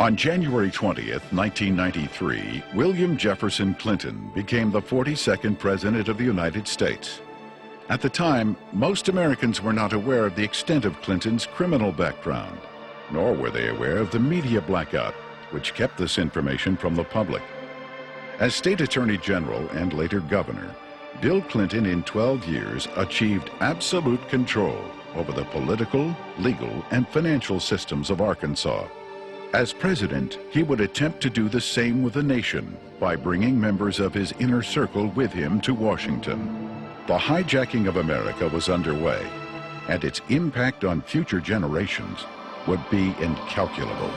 On January 20th, 1993, William Jefferson Clinton became the 42nd President of the United States. At the time, most Americans were not aware of the extent of Clinton's criminal background, nor were they aware of the media blackout, which kept this information from the public. As State Attorney General and later Governor, Bill Clinton in 12 years achieved absolute control over the political, legal, and financial systems of Arkansas. As president, he would attempt to do the same with the nation by bringing members of his inner circle with him to Washington. The hijacking of America was underway, and its impact on future generations would be incalculable.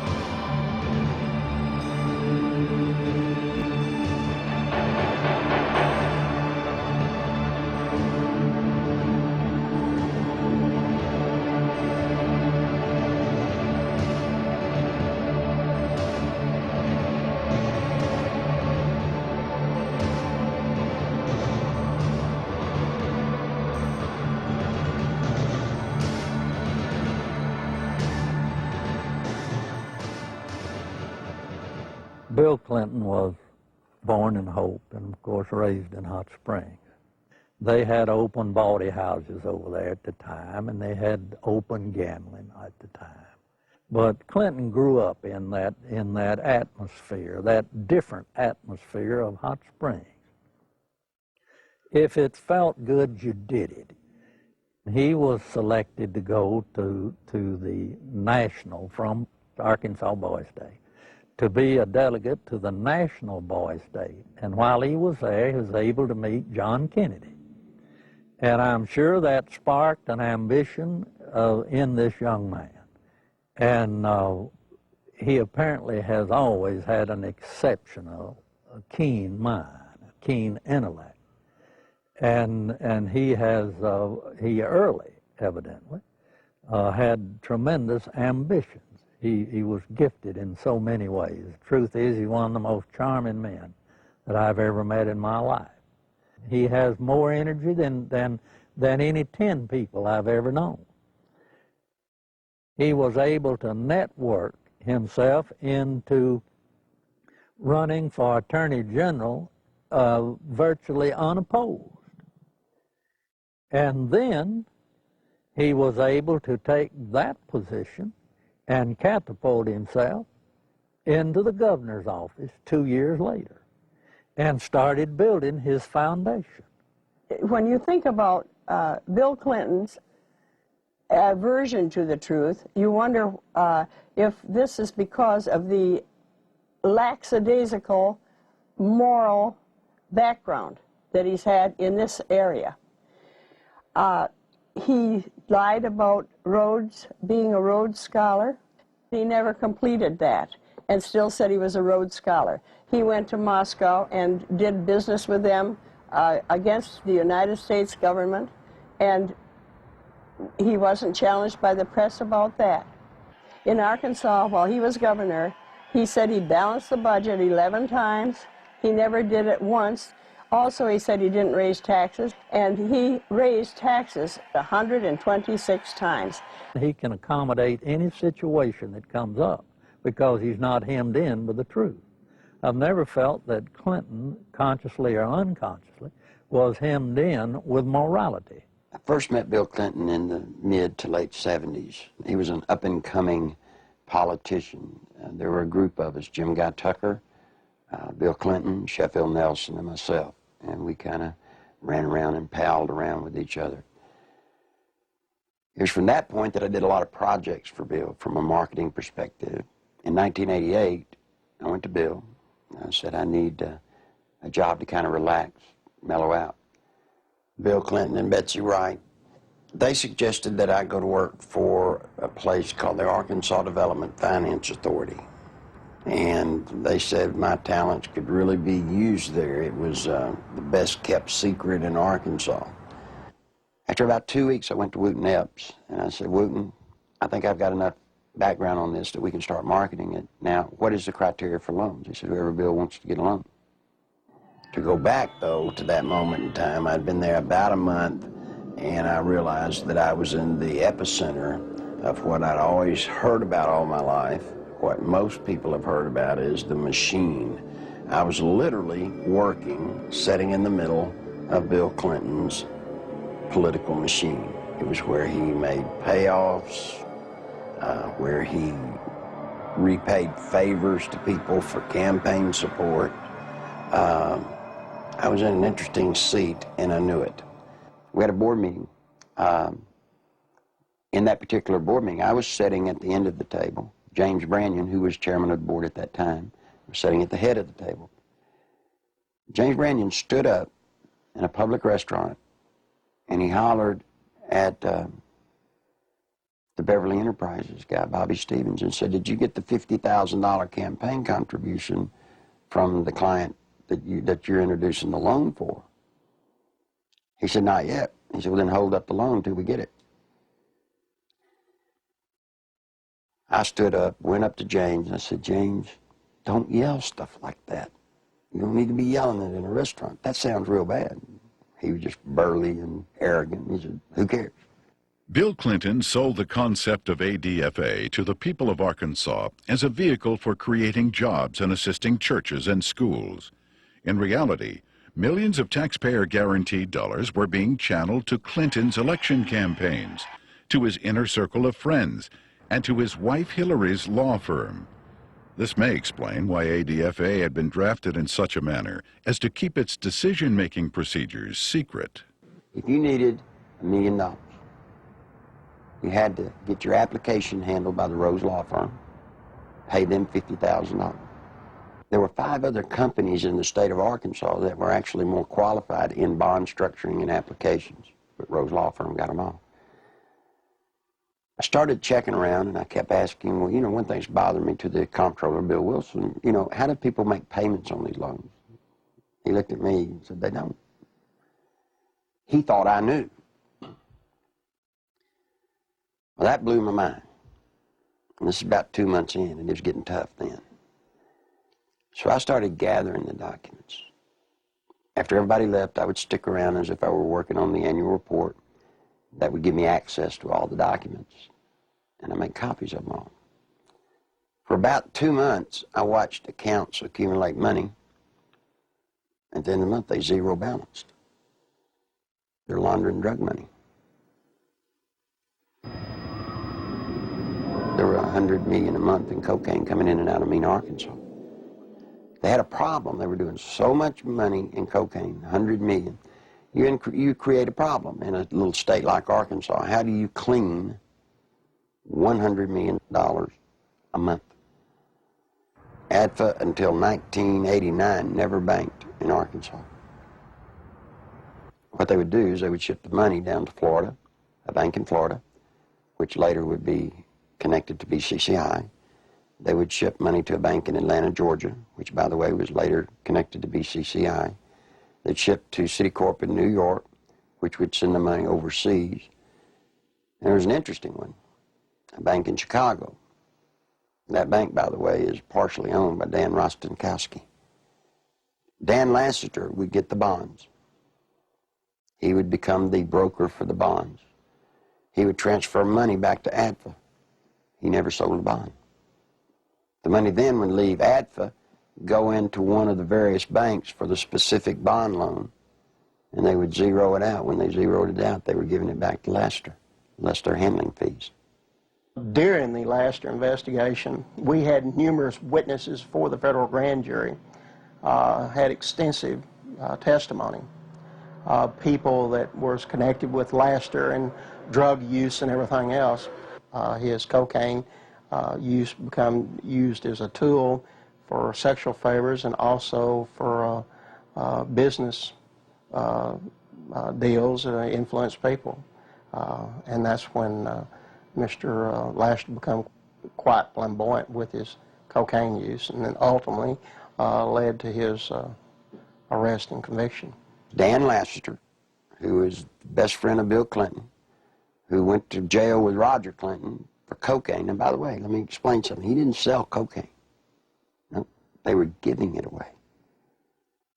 Bill Clinton was born in Hope and, of course, raised in Hot Springs. They had open bawdy houses over there at the time, and they had open gambling at the time. But Clinton grew up in that atmosphere, that different atmosphere of Hot Springs. If it felt good, you did it. He was selected to go to the national, from Arkansas Boys Day, to be a delegate to the National Boys Day. And while he was there, he was able to meet John Kennedy. And I'm sure that sparked an ambition in this young man. And he apparently has always had an exceptional, keen mind, a keen intellect. And he early, evidently, had tremendous ambition. He was gifted in so many ways. The truth is, he's one of the most charming men that I've ever met in my life. He has more energy than any 10 people I've ever known. He was able to network himself into running for Attorney General virtually unopposed. And then he was able to take that position and catapult himself into the governor's office 2 years later and started building his foundation. When you think about Bill Clinton's aversion to the truth, you wonder if this is because of the lackadaisical moral background that he's had in this area. He lied about Rhodes, being a Rhodes Scholar. He never completed that and still said he was a Rhodes Scholar. He went to Moscow and did business with them against the United States government, and he wasn't challenged by the press about that. In Arkansas, while he was governor, he said he balanced the budget 11 times. He never did it once. Also, he said he didn't raise taxes, and he raised taxes 126 times. He can accommodate any situation that comes up because he's not hemmed in with the truth. I've never felt that Clinton, consciously or unconsciously, was hemmed in with morality. I first met Bill Clinton in the mid to late 70s. He was an up-and-coming politician. There were a group of us, Jim Guy Tucker, Bill Clinton, Sheffield Nelson, and myself. And we kind of ran around and palled around with each other. It was from that point that I did a lot of projects for Bill from a marketing perspective. In 1988, I went to Bill. I said, I need a job to kind of relax, mellow out. Bill Clinton and Betsy Wright, they suggested that I go to work for a place called the Arkansas Development Finance Authority. And they said my talents could really be used there. It was the best kept secret in Arkansas. After about 2 weeks, I went to Wooten Epps, and I said, Wooten, I think I've got enough background on this that we can start marketing it. Now, what is the criteria for loans? He said, whoever Bill wants to get a loan. To go back, though, to that moment in time, I'd been there about a month, and I realized that I was in the epicenter of what I'd always heard about all my life, what most people have heard about is the machine. I was literally working, sitting in the middle of Bill Clinton's political machine. It was where he made payoffs, where he repaid favors to people for campaign support. I was in an interesting seat, and I knew it. We had a board meeting. In that particular board meeting, I was sitting at the end of the table. James Brannion, who was chairman of the board at that time, was sitting at the head of the table. James Brannion stood up in a public restaurant, and he hollered at the Beverly Enterprises guy, Bobby Stevens, and said, "Did you get the $50,000 campaign contribution from the client that you're introducing the loan for?" He said, "Not yet." He said, "Well, then hold up the loan till we get it." I stood up, went up to James, and I said, "James, don't yell stuff like that. You don't need to be yelling it in a restaurant. That sounds real bad." He was just burly and arrogant. He said, "Who cares?" Bill Clinton sold the concept of ADFA to the people of Arkansas as a vehicle for creating jobs and assisting churches and schools. In reality, millions of taxpayer-guaranteed dollars were being channeled to Clinton's election campaigns, to his inner circle of friends, and to his wife Hillary's law firm. This may explain why ADFA had been drafted in such a manner as to keep its decision-making procedures secret. If you needed $1 million, you had to get your application handled by the Rose Law Firm, pay them $50,000. There were 5 other companies in the state of Arkansas that were actually more qualified in bond structuring and applications, but Rose Law Firm got them all. I started checking around, and I kept asking, well, one thing's bothered me to the comptroller, Bill Wilson, how do people make payments on these loans? He looked at me and said, "They don't." He thought I knew. Well, that blew my mind. And this is about 2 months in, and it was getting tough then. So I started gathering the documents. After everybody left, I would stick around as if I were working on the annual report. That would give me access to all the documents, and I made copies of them all. For about 2 months, I watched accounts accumulate money. At the end of the month, they zero balanced. They're laundering drug money. There were $100 million a month in cocaine coming in and out of Mena, Arkansas. They had a problem. They were doing so much money in cocaine, $100 million. You create a problem in a little state like Arkansas. How do you clean $100 million a month? ADFA until 1989 never banked in Arkansas. What they would do is they would ship the money down to Florida, a bank in Florida, which later would be connected to BCCI. They would ship money to a bank in Atlanta, Georgia, which, by the way, was later connected to BCCI. They'd ship to Citicorp in New York, which would send the money overseas. And there was an interesting one, a bank in Chicago. That bank, by the way, is partially owned by Dan Rostenkowski. Dan Lassiter would get the bonds. He would become the broker for the bonds. He would transfer money back to ADFA. He never sold a bond. The money then would leave ADFA, go into one of the various banks for the specific bond loan, and they would zero it out. When they zeroed it out, they were giving it back to Lassiter, less their handling fees. During the Lassiter investigation, we had numerous witnesses for the federal grand jury, had extensive testimony. People that was connected with Lassiter and drug use and everything else. His cocaine use become used as a tool for sexual favors and also for business deals that influence people. And that's when Mr. Lassiter became quite flamboyant with his cocaine use, and then ultimately led to his arrest and conviction. Dan Lassiter, who was the best friend of Bill Clinton, who went to jail with Roger Clinton for cocaine. And by the way, let me explain something. He didn't sell cocaine. No, they were giving it away.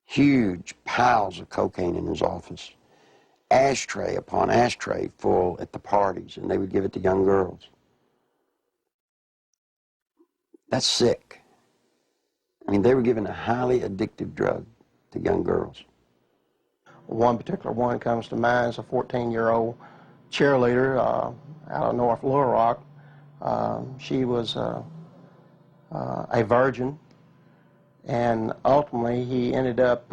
Huge piles of cocaine in his office. Ashtray upon ashtray full at the parties, and they would give it to young girls. That's sick. I mean, they were giving a highly addictive drug to young girls. One particular one comes to mind is a 14-year-old cheerleader out of North Little Rock. She was a virgin, and ultimately he ended up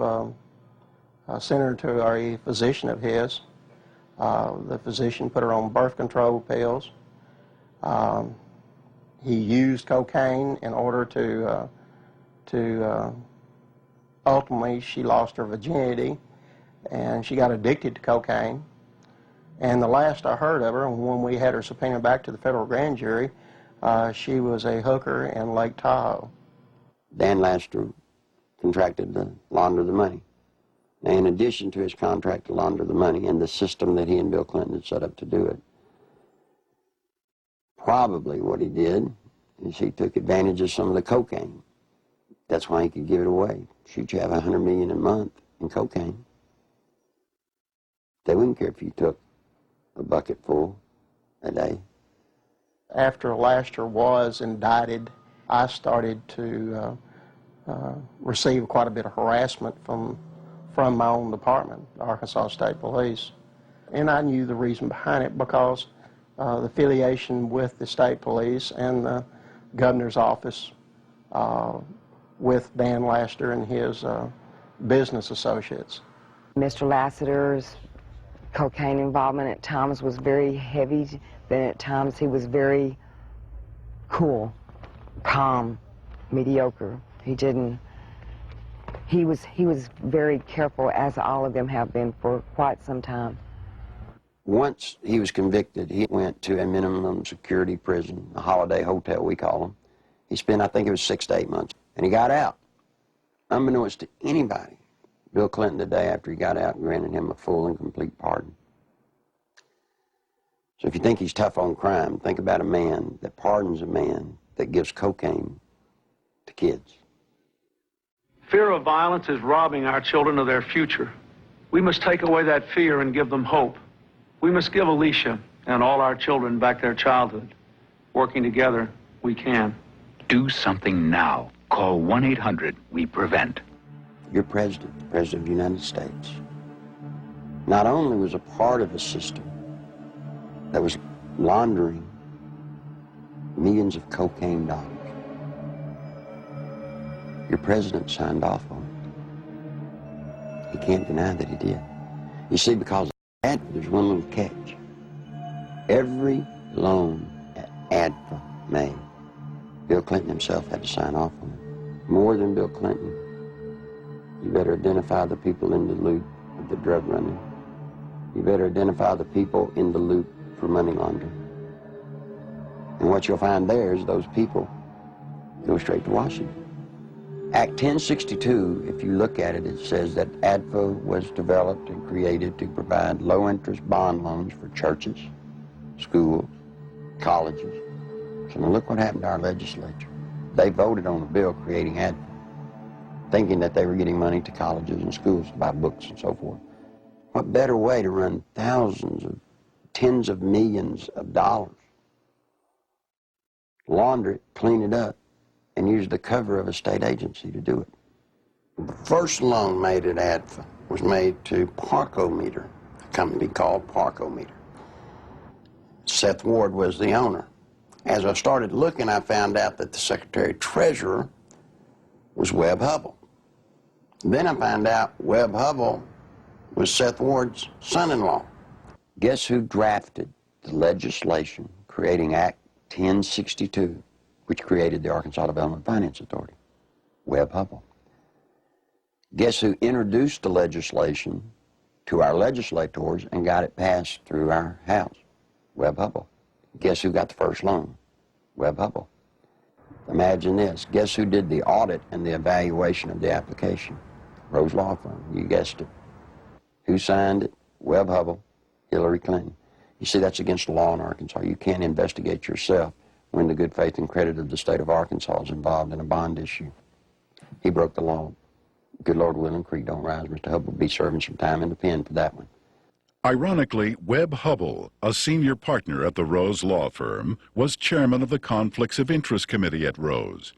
sending her to a physician of his. The physician put her on birth control pills. He used cocaine in order to ultimately she lost her virginity, and she got addicted to cocaine. And the last I heard of her, when we had her subpoenaed back to the federal grand jury, she was a hooker in Lake Tahoe. Dan Laster contracted to launder the money. Now, in addition to his contract to launder the money and the system that he and Bill Clinton had set up to do it, probably what he did is he took advantage of some of the cocaine. That's why he could give it away. Should you have $100 million a month in cocaine? They wouldn't care if you took a bucket full a day. After Laster was indicted, I started to receive quite a bit of harassment from my own department, the Arkansas State Police. And I knew the reason behind it because the affiliation with the state police and the governor's office with Dan Laster and his business associates. Mr. Lassiter's cocaine involvement at times was very heavy, then at times he was very cool, calm, mediocre. He was very careful, as all of them have been for quite some time. Once he was convicted, he went to a minimum security prison, a holiday hotel we call them. He spent, I think it was 6 to 8 months, and he got out. Unbeknownst to anybody, Bill Clinton, the day after he got out, granted him a full and complete pardon. So if you think he's tough on crime, think about a man that pardons a man that gives cocaine to kids. Fear of violence is robbing our children of their future. We must take away that fear and give them hope. We must give Alicia and all our children back their childhood. Working together, we can. Do something now. Call 1-800-WE-PREVENT. Your president, the President of the United States, not only was a part of a system that was laundering millions of cocaine dollars, your president signed off on it. He can't deny that he did. You see, because there's one little catch. Every loan that ADFA made, Bill Clinton himself had to sign off on it. More than Bill Clinton, you better identify the people in the loop of the drug running. You better identify the people in the loop for money laundering. And what you'll find there is those people go straight to Washington. Act 1062, if you look at it, it says that ADFA was developed and created to provide low-interest bond loans for churches, schools, colleges. So now look what happened to our legislature. They voted on a bill creating ADFA, thinking that they were getting money to colleges and schools to buy books and so forth. What better way to run thousands of, tens of millions of dollars, launder it, clean it up, and use the cover of a state agency to do it. The first loan made at ADFA was made to Parkometer, a company called Parkometer. Seth Ward was the owner. As I started looking, I found out that the Secretary-Treasurer was Webb Hubbell. Then I found out Webb Hubbell was Seth Ward's son-in-law. Guess who drafted the legislation creating Act 1062, which created the Arkansas Development Finance Authority? Webb Hubbell. Guess who introduced the legislation to our legislators and got it passed through our House? Webb Hubbell. Guess who got the first loan? Webb Hubbell. Imagine this. Guess who did the audit and the evaluation of the application? Rose Law Firm. You guessed it. Who signed it? Webb Hubbell, Hillary Clinton. You see, that's against the law in Arkansas. You can't investigate yourself when the good faith and credit of the state of Arkansas is involved in a bond issue. He broke the law. Good Lord willing, creek don't rise. Mr. Hubbell will be serving some time in the pen for that one. Ironically, Webb Hubbell, a senior partner at the Rose law firm, was chairman of the Conflicts of Interest Committee at Rose.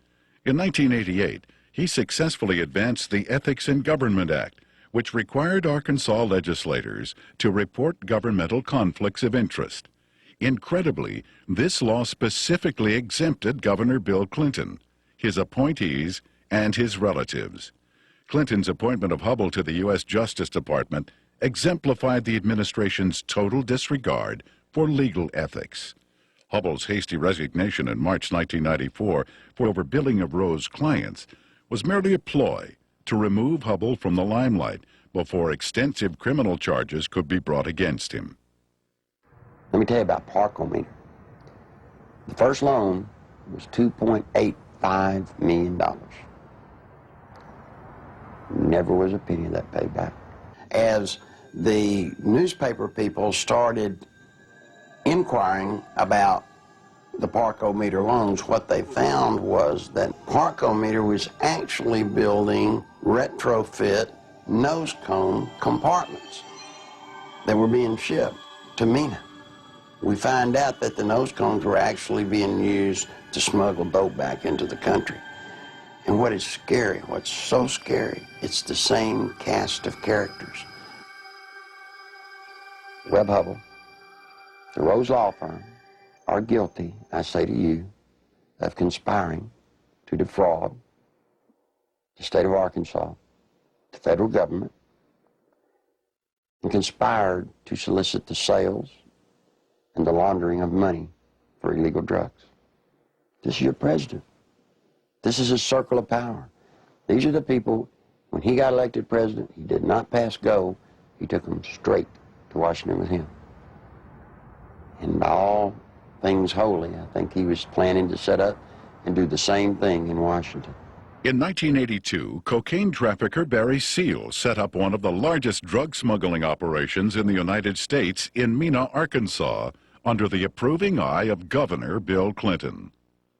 In 1988, he successfully advanced the Ethics in Government Act, which required Arkansas legislators to report governmental conflicts of interest. Incredibly, this law specifically exempted Governor Bill Clinton, his appointees, and his relatives. Clinton's appointment of Hubbell to the U.S. Justice Department exemplified the administration's total disregard for legal ethics. Hubbell's hasty resignation in March 1994 for overbilling of Rose clients was merely a ploy to remove Hubbell from the limelight before extensive criminal charges could be brought against him. Let me tell you about Parkometer. The first loan was $2.85 million. Never was a penny of that paid back. As the newspaper people started inquiring about the Parkometer loans, what they found was that Parkometer was actually building retrofit nose cone compartments that were being shipped to MENA. We find out that the nose cones were actually being used to smuggle dope back into the country. And what is scary, what's so scary, it's the same cast of characters. Webb Hubbell, the Rose Law Firm, are guilty, I say to you, of conspiring to defraud the state of Arkansas, the federal government, and conspired to solicit the sales and the laundering of money for illegal drugs. This is your president. This is his circle of power. These are the people, when he got elected president, he did not pass go. He took them straight to Washington with him. And by all things holy, I think he was planning to set up and do the same thing in Washington. In 1982, cocaine trafficker Barry Seal set up one of the largest drug smuggling operations in the United States in Mena, Arkansas, under the approving eye of Governor Bill Clinton.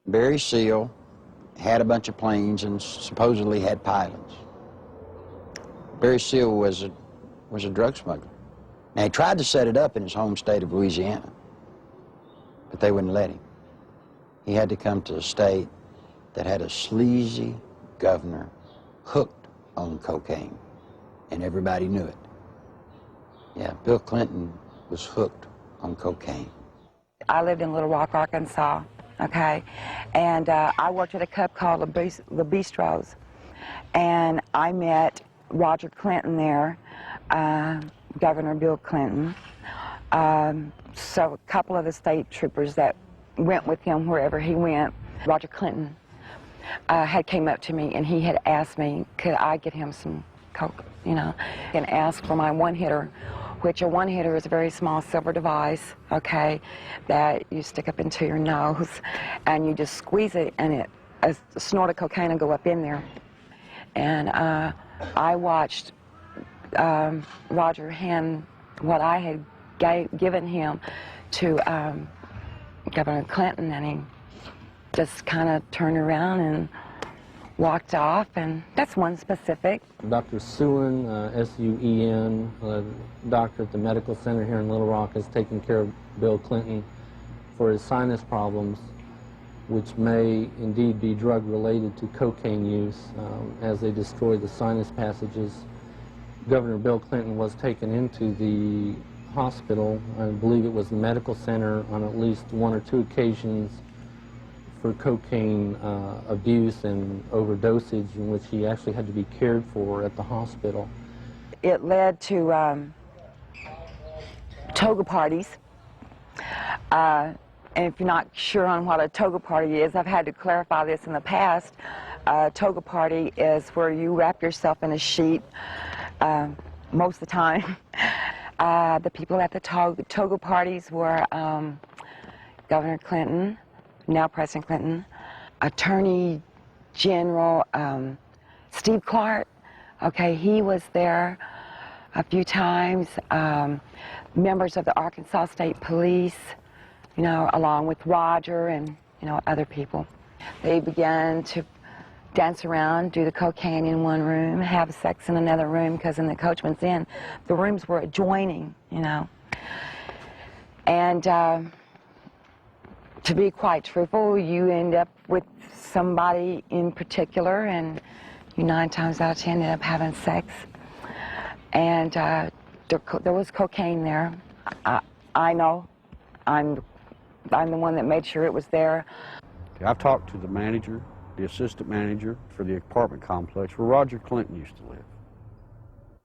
Barry Seal had a bunch of planes and supposedly had pilots. Barry Seal was a drug smuggler. Now, he tried to set it up in his home state of Louisiana, but they wouldn't let him. He had to come to a state that had a sleazy governor hooked on cocaine, and everybody knew it. Yeah, Bill Clinton was hooked on cocaine. I lived in Little Rock, Arkansas, okay? And I worked at a club called the Bistros, and I met Roger Clinton there, Governor Bill Clinton. So a couple of the state troopers that went with him wherever he went, Roger Clinton had came up to me and he had asked me, could I get him some coke, you know, and asked for my one-hitter, which a one-hitter is a very small silver device, okay, that you stick up into your nose and you just squeeze it and a snort of cocaine will go up in there. And I watched Roger hand what I had given him to Governor Clinton, and he just kind of turned around and walked off, and that's one specific. Dr. Suen, S-U-E-N, doctor at the medical center here in Little Rock, has taken care of Bill Clinton for his sinus problems, which may indeed be drug-related to cocaine use, as they destroy the sinus passages. Governor Bill Clinton was taken into the hospital, I believe it was the medical center, on at least one or two occasions for cocaine abuse and overdosage, in which he actually had to be cared for at the hospital. It led to toga parties. And if you're not sure on what a toga party is, I've had to clarify this in the past. A toga party is where you wrap yourself in a sheet most of the time. The people at the toga parties were Governor Clinton, now President Clinton, Attorney General Steve Clark. Okay, he was there a few times. Members of the Arkansas State Police, you know, along with Roger and, you know, other people. They began to dance around, do the cocaine in one room, have sex in another room, because in the Coachman's Inn, the rooms were adjoining, you know. And to be quite truthful, you end up with somebody in particular, and you 9 times out of 10 end up having sex. And there was cocaine there. I know. I'm the one that made sure it was there. I've talked to the manager, the assistant manager for the apartment complex where Roger Clinton used to live.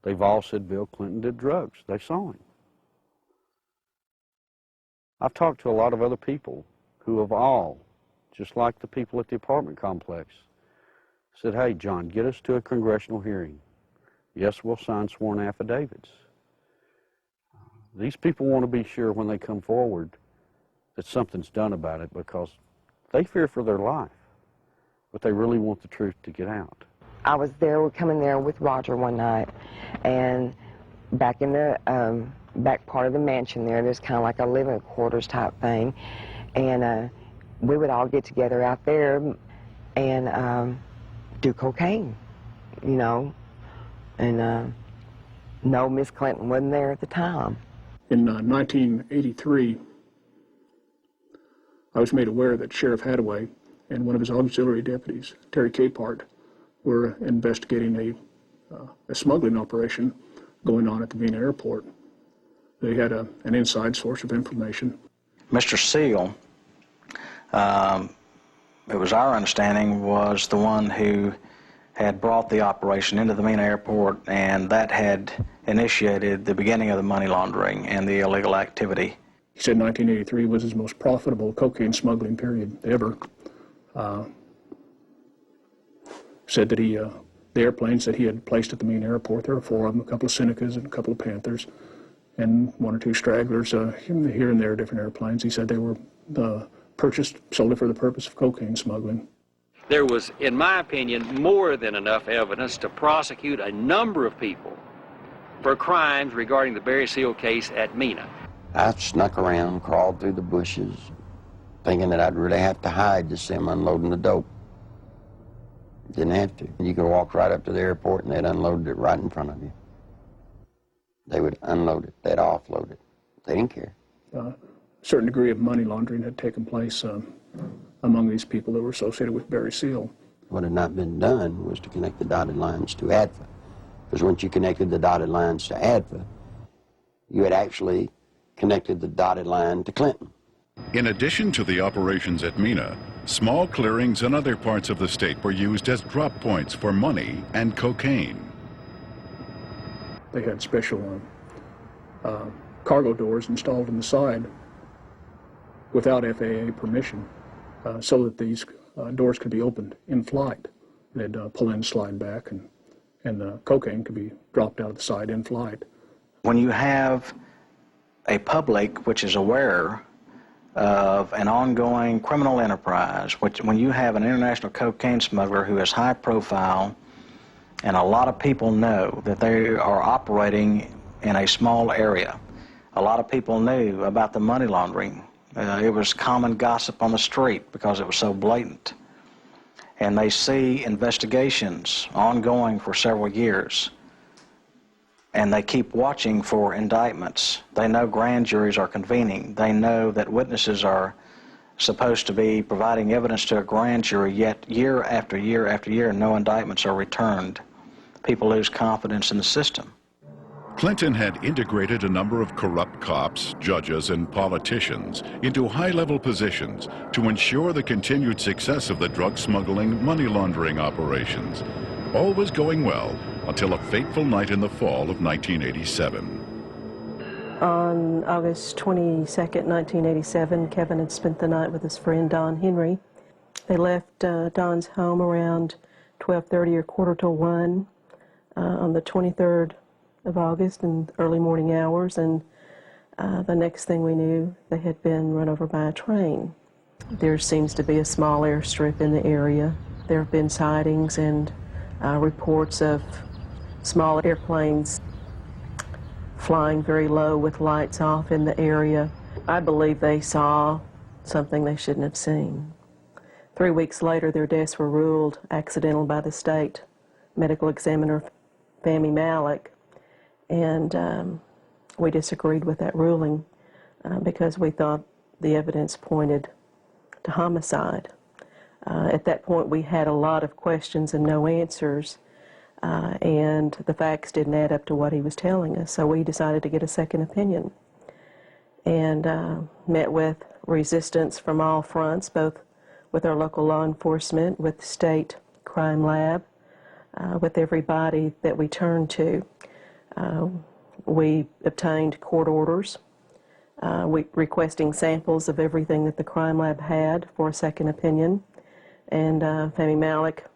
They've all said Bill Clinton did drugs. They saw him. I've talked to a lot of other people who have all, just like the people at the apartment complex, said, hey, John, get us to a congressional hearing. Yes, we'll sign sworn affidavits. These people want to be sure when they come forward that something's done about it, because they fear for their life, but they really want the truth to get out. I was there, coming there with Roger one night, and back in the back part of the mansion there's kind of like a living quarters type thing, and we would all get together out there and do cocaine, you know, and no, Miss Clinton wasn't there at the time. In 1983, I was made aware that Sheriff Hadaway and one of his auxiliary deputies, Terry Capehart, were investigating a smuggling operation going on at the Vienna airport. They had an inside source of information. Mr. Seal, it was our understanding, was the one who had brought the operation into the Vienna airport, and that had initiated the beginning of the money laundering and the illegal activity. He said 1983 was his most profitable cocaine smuggling period ever. Said that the airplanes that he had placed at the main airport, there were 4 of them, a couple of Senecas and a couple of Panthers, and 1 or 2 stragglers here and there, different airplanes. He said they were purchased solely for the purpose of cocaine smuggling. There was, in my opinion, more than enough evidence to prosecute a number of people for crimes regarding the Barry Seal case at Mena. I snuck around, crawled through the bushes, thinking that I'd really have to hide to see them unloading the dope. Didn't have to. You could walk right up to the airport and they'd unload it right in front of you. They would unload it, they'd offload it. They didn't care. A certain degree of money laundering had taken place among these people that were associated with Barry Seal. What had not been done was to connect the dotted lines to ADFA. Because once you connected the dotted lines to ADFA, you had actually connected the dotted line to Clinton. In addition to the operations at Mena, small clearings in other parts of the state were used as drop points for money and cocaine. They had special cargo doors installed on the side without FAA permission, so that these doors could be opened in flight. They'd pull in, slide back, and the cocaine could be dropped out of the side in flight. When you have a public which is aware of an ongoing criminal enterprise, when you have an international cocaine smuggler who is high profile, and a lot of people know that they are operating in a small area. A lot of people knew about the money laundering. It was common gossip on the street because it was so blatant. And they see investigations ongoing for several years, and they keep watching for indictments. They know grand juries are convening. They know that witnesses are supposed to be providing evidence to a grand jury, yet year after year after year, no indictments are returned. People lose confidence in the system. Clinton had integrated a number of corrupt cops, judges, and politicians into high-level positions to ensure the continued success of the drug smuggling, money laundering operations. All was going well until a fateful night in the fall of 1987. On August 22nd, 1987, Kevin had spent the night with his friend Don Henry. They left Don's home around 12:30 or 1:45 on the 23rd of August in early morning hours, and the next thing we knew, they had been run over by a train. There seems to be a small airstrip in the area. There have been sightings and reports of small airplanes flying very low with lights off in the area. I believe they saw something they shouldn't have seen. 3 weeks later, their deaths were ruled accidental by the state medical examiner, Fahmy Malek, and we disagreed with that ruling because we thought the evidence pointed to homicide. At that point, we had a lot of questions and no answers, and the facts didn't add up to what he was telling us, so we decided to get a second opinion and met with resistance from all fronts, both with our local law enforcement, with the state crime lab, with everybody that we turned to. We obtained court orders requesting samples of everything that the crime lab had for a second opinion, and Fahmy Malek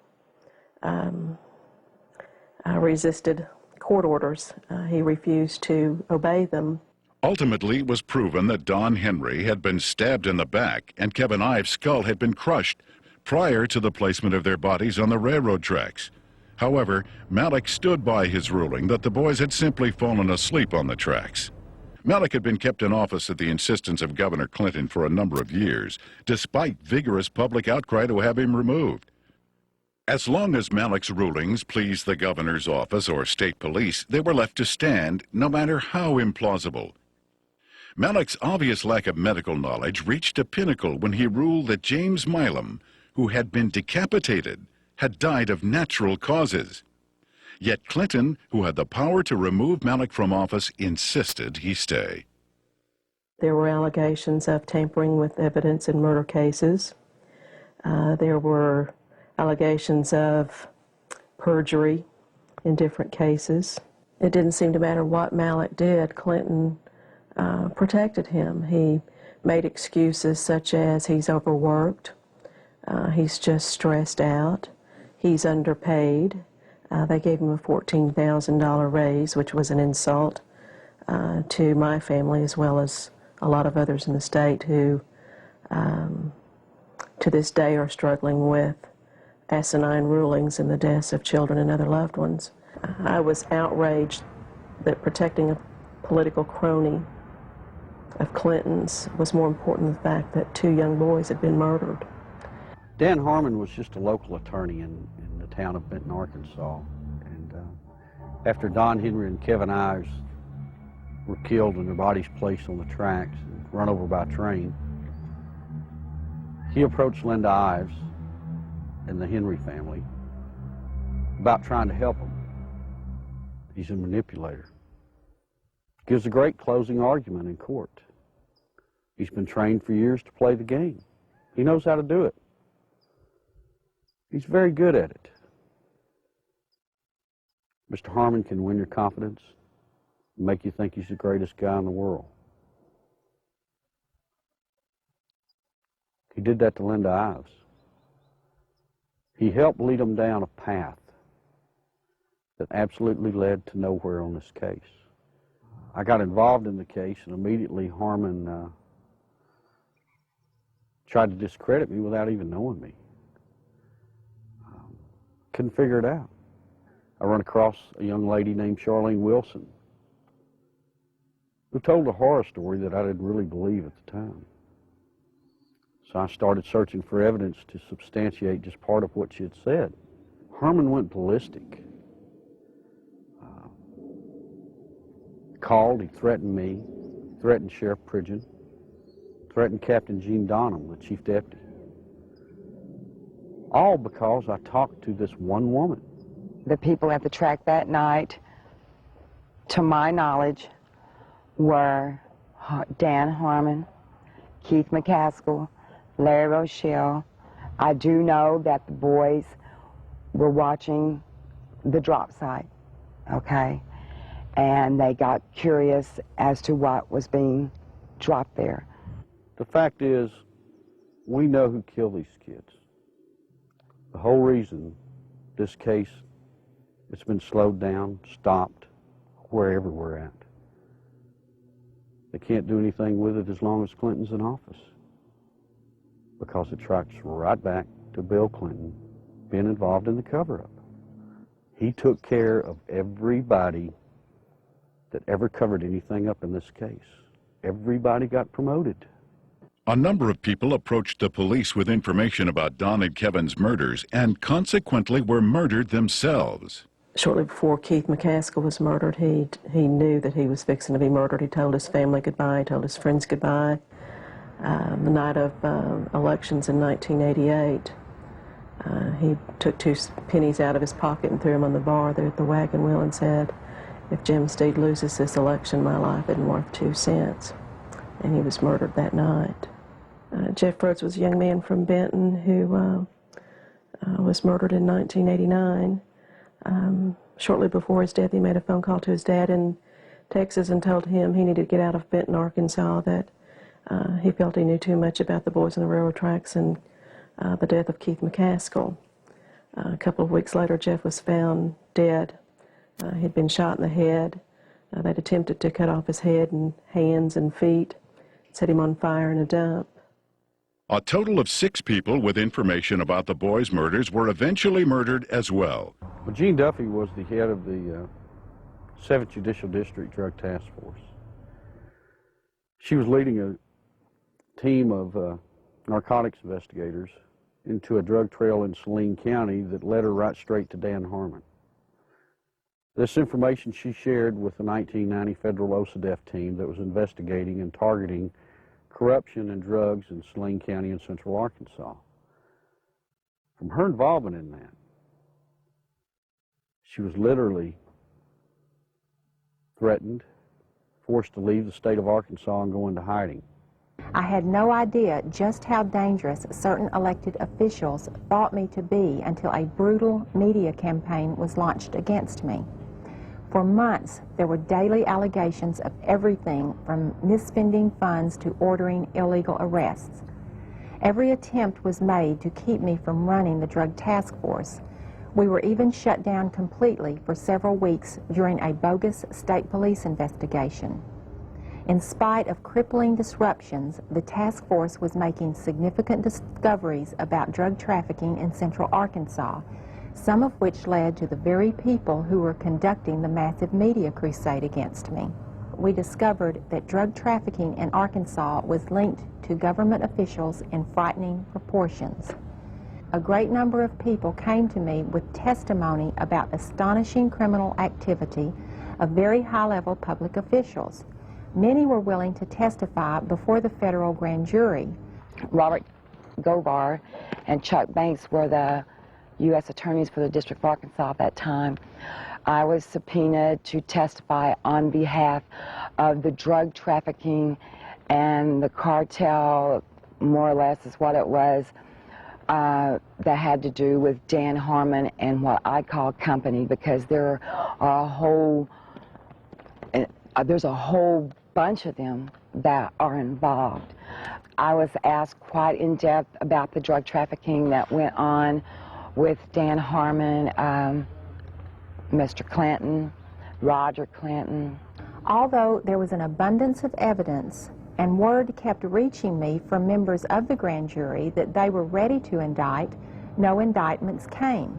resisted court orders. He refused to obey them. Ultimately, it was proven that Don Henry had been stabbed in the back and Kevin Ives' skull had been crushed prior to the placement of their bodies on the railroad tracks. However, Malek stood by his ruling that the boys had simply fallen asleep on the tracks. Malek had been kept in office at the insistence of Governor Clinton for a number of years, despite vigorous public outcry to have him removed. As long as Malek's rulings pleased the governor's office or state police, they were left to stand, no matter how implausible. Malek's obvious lack of medical knowledge reached a pinnacle when he ruled that James Milam, who had been decapitated, had died of natural causes. Yet Clinton, who had the power to remove Malek from office, insisted he stay. There were allegations of tampering with evidence in murder cases. There were allegations of perjury in different cases. It didn't seem to matter what Malek did. Clinton protected him. He made excuses such as he's overworked, he's just stressed out, he's underpaid. They gave him a $14,000 raise, which was an insult to my family as well as a lot of others in the state who to this day are struggling with asinine rulings in the deaths of children and other loved ones. I was outraged that protecting a political crony of Clinton's was more important than the fact that 2 young boys had been murdered. Dan Harmon was just a local attorney in the town of Benton, Arkansas. And after Don Henry and Kevin Ives were killed and their bodies placed on the tracks and run over by train, he approached Linda Ives and the Henry family about trying to help them. He's a manipulator. Gives a great closing argument in court. He's been trained for years to play the game. He knows how to do it. He's very good at it. Mr. Harmon can win your confidence and make you think he's the greatest guy in the world. He did that to Linda Ives. He helped lead them down a path that absolutely led to nowhere on this case. I got involved in the case, and immediately Harmon tried to discredit me without even knowing me. Couldn't figure it out. I run across a young lady named Charlene Wilson who told a horror story that I didn't really believe at the time. So I started searching for evidence to substantiate just part of what she had said. Harmon went ballistic. Called, he threatened me, threatened Sheriff Pridgeon, threatened Captain Gene Donham, the chief deputy. All because I talked to this one woman. The people at the track that night, to my knowledge, were Dan Harmon, Keith McCaskill, Larry Rochelle. I do know that the boys were watching the drop site, okay? And they got curious as to what was being dropped there. The fact is, we know who killed these kids. The whole reason this case, it's been slowed down, stopped, wherever we're at. They can't do anything with it as long as Clinton's in office, because it tracks right back to Bill Clinton being involved in the cover-up. He took care of everybody that ever covered anything up in this case. Everybody got promoted. A number of people approached the police with information about Don and Kevin's murders and consequently were murdered themselves. Shortly before Keith McCaskill was murdered, he knew that he was fixing to be murdered. He told his family goodbye, he told his friends goodbye. The night of elections in 1988, he took 2 pennies out of his pocket and threw them on the bar there at the Wagon Wheel and said, "If Jim Steed loses this election, my life isn't worth 2 cents." And he was murdered that night. Jeff Rhodes was a young man from Benton who was murdered in 1989. Shortly before his death, he made a phone call to his dad in Texas and told him he needed to get out of Benton, Arkansas, that he felt he knew too much about the boys on the railroad tracks and the death of Keith McCaskill. A couple of weeks later, Jeff was found dead. He'd been shot in the head. They'd attempted to cut off his head and hands and feet, set him on fire in a dump. A total of 6 people with information about the boys' murders were eventually murdered as well. Well, Jean Duffy was the head of the 7th Judicial District Drug Task Force. She was leading a team of narcotics investigators into a drug trail in Saline County that led her right straight to Dan Harmon. This information she shared with the 1990 federal OCDETF team that was investigating and targeting corruption and drugs in Saline County in central Arkansas. From her involvement in that, she was literally threatened, forced to leave the state of Arkansas and go into hiding. I had no idea just how dangerous certain elected officials thought me to be until a brutal media campaign was launched against me. For months, there were daily allegations of everything from misspending funds to ordering illegal arrests. Every attempt was made to keep me from running the drug task force. We were even shut down completely for several weeks during a bogus state police investigation. In spite of crippling disruptions, the task force was making significant discoveries about drug trafficking in central Arkansas, some of which led to the very people who were conducting the massive media crusade against me. We discovered that drug trafficking in Arkansas was linked to government officials in frightening proportions. A great number of people came to me with testimony about astonishing criminal activity of very high-level public officials. Many were willing to testify before the federal grand jury. Robert Govar and Chuck Banks were the U.S. attorneys for the District of Arkansas at that time. I was subpoenaed to testify on behalf of the drug trafficking and the cartel, more or less is what it was, that had to do with Dan Harmon and what I call company, because there are there's a whole bunch of them that are involved. I was asked quite in depth about the drug trafficking that went on with Dan Harmon, Mr. Clinton, Roger Clinton. Although there was an abundance of evidence and word kept reaching me from members of the grand jury that they were ready to indict, no indictments came.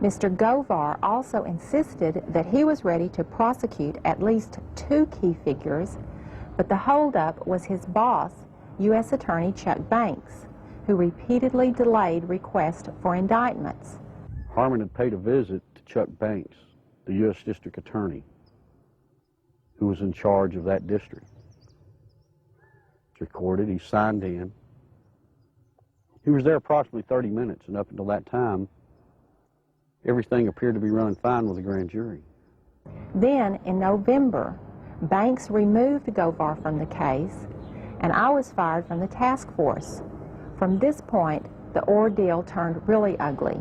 Mr. Govar also insisted that he was ready to prosecute at least 2 key figures, but the holdup was his boss, U.S. Attorney Chuck Banks, who repeatedly delayed requests for indictments. Harmon had paid a visit to Chuck Banks, the U.S. District Attorney, who was in charge of that district. It's recorded, he signed in. He was there approximately 30 minutes, and up until that time, everything appeared to be running fine with the grand jury. Then, in November, Banks removed Govar from the case, and I was fired from the task force. From this point, the ordeal turned really ugly.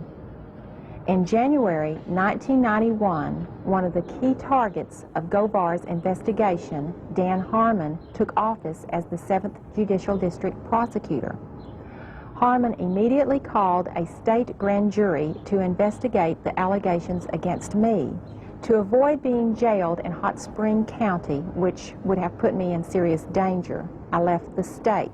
In January 1991, one of the key targets of Govar's investigation, Dan Harmon, took office as the 7th Judicial District Prosecutor. Harmon immediately called a state grand jury to investigate the allegations against me. To avoid being jailed in Hot Spring County, which would have put me in serious danger, I left the state.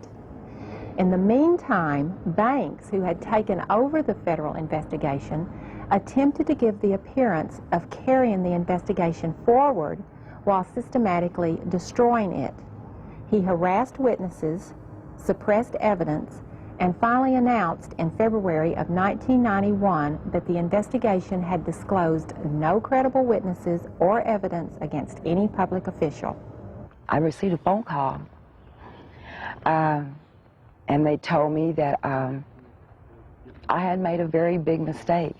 In the meantime, Banks, who had taken over the federal investigation, attempted to give the appearance of carrying the investigation forward while systematically destroying it. He harassed witnesses, suppressed evidence, and finally announced in February of 1991 that the investigation had disclosed no credible witnesses or evidence against any public official. I received a phone call, and they told me that I had made a very big mistake.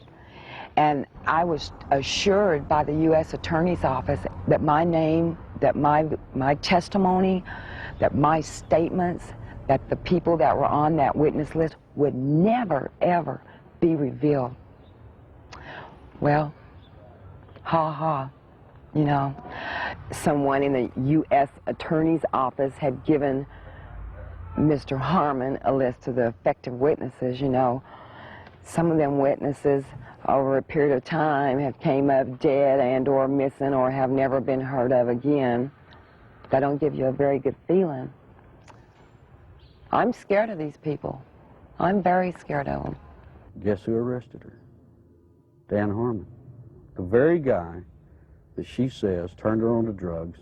And I was assured by the U.S. Attorney's Office that my name, that my testimony, that my statements, that the people that were on that witness list would never, ever be revealed. Well, you know, someone in the U.S. Attorney's Office had given Mr. Harmon a list of the affected witnesses, you know. Some of them witnesses over a period of time have came up dead and or missing or have never been heard of again. That don't give you a very good feeling. I'm scared of these people. I'm very scared of them. Guess who arrested her? Dan Harmon. The very guy that she says turned her on to drugs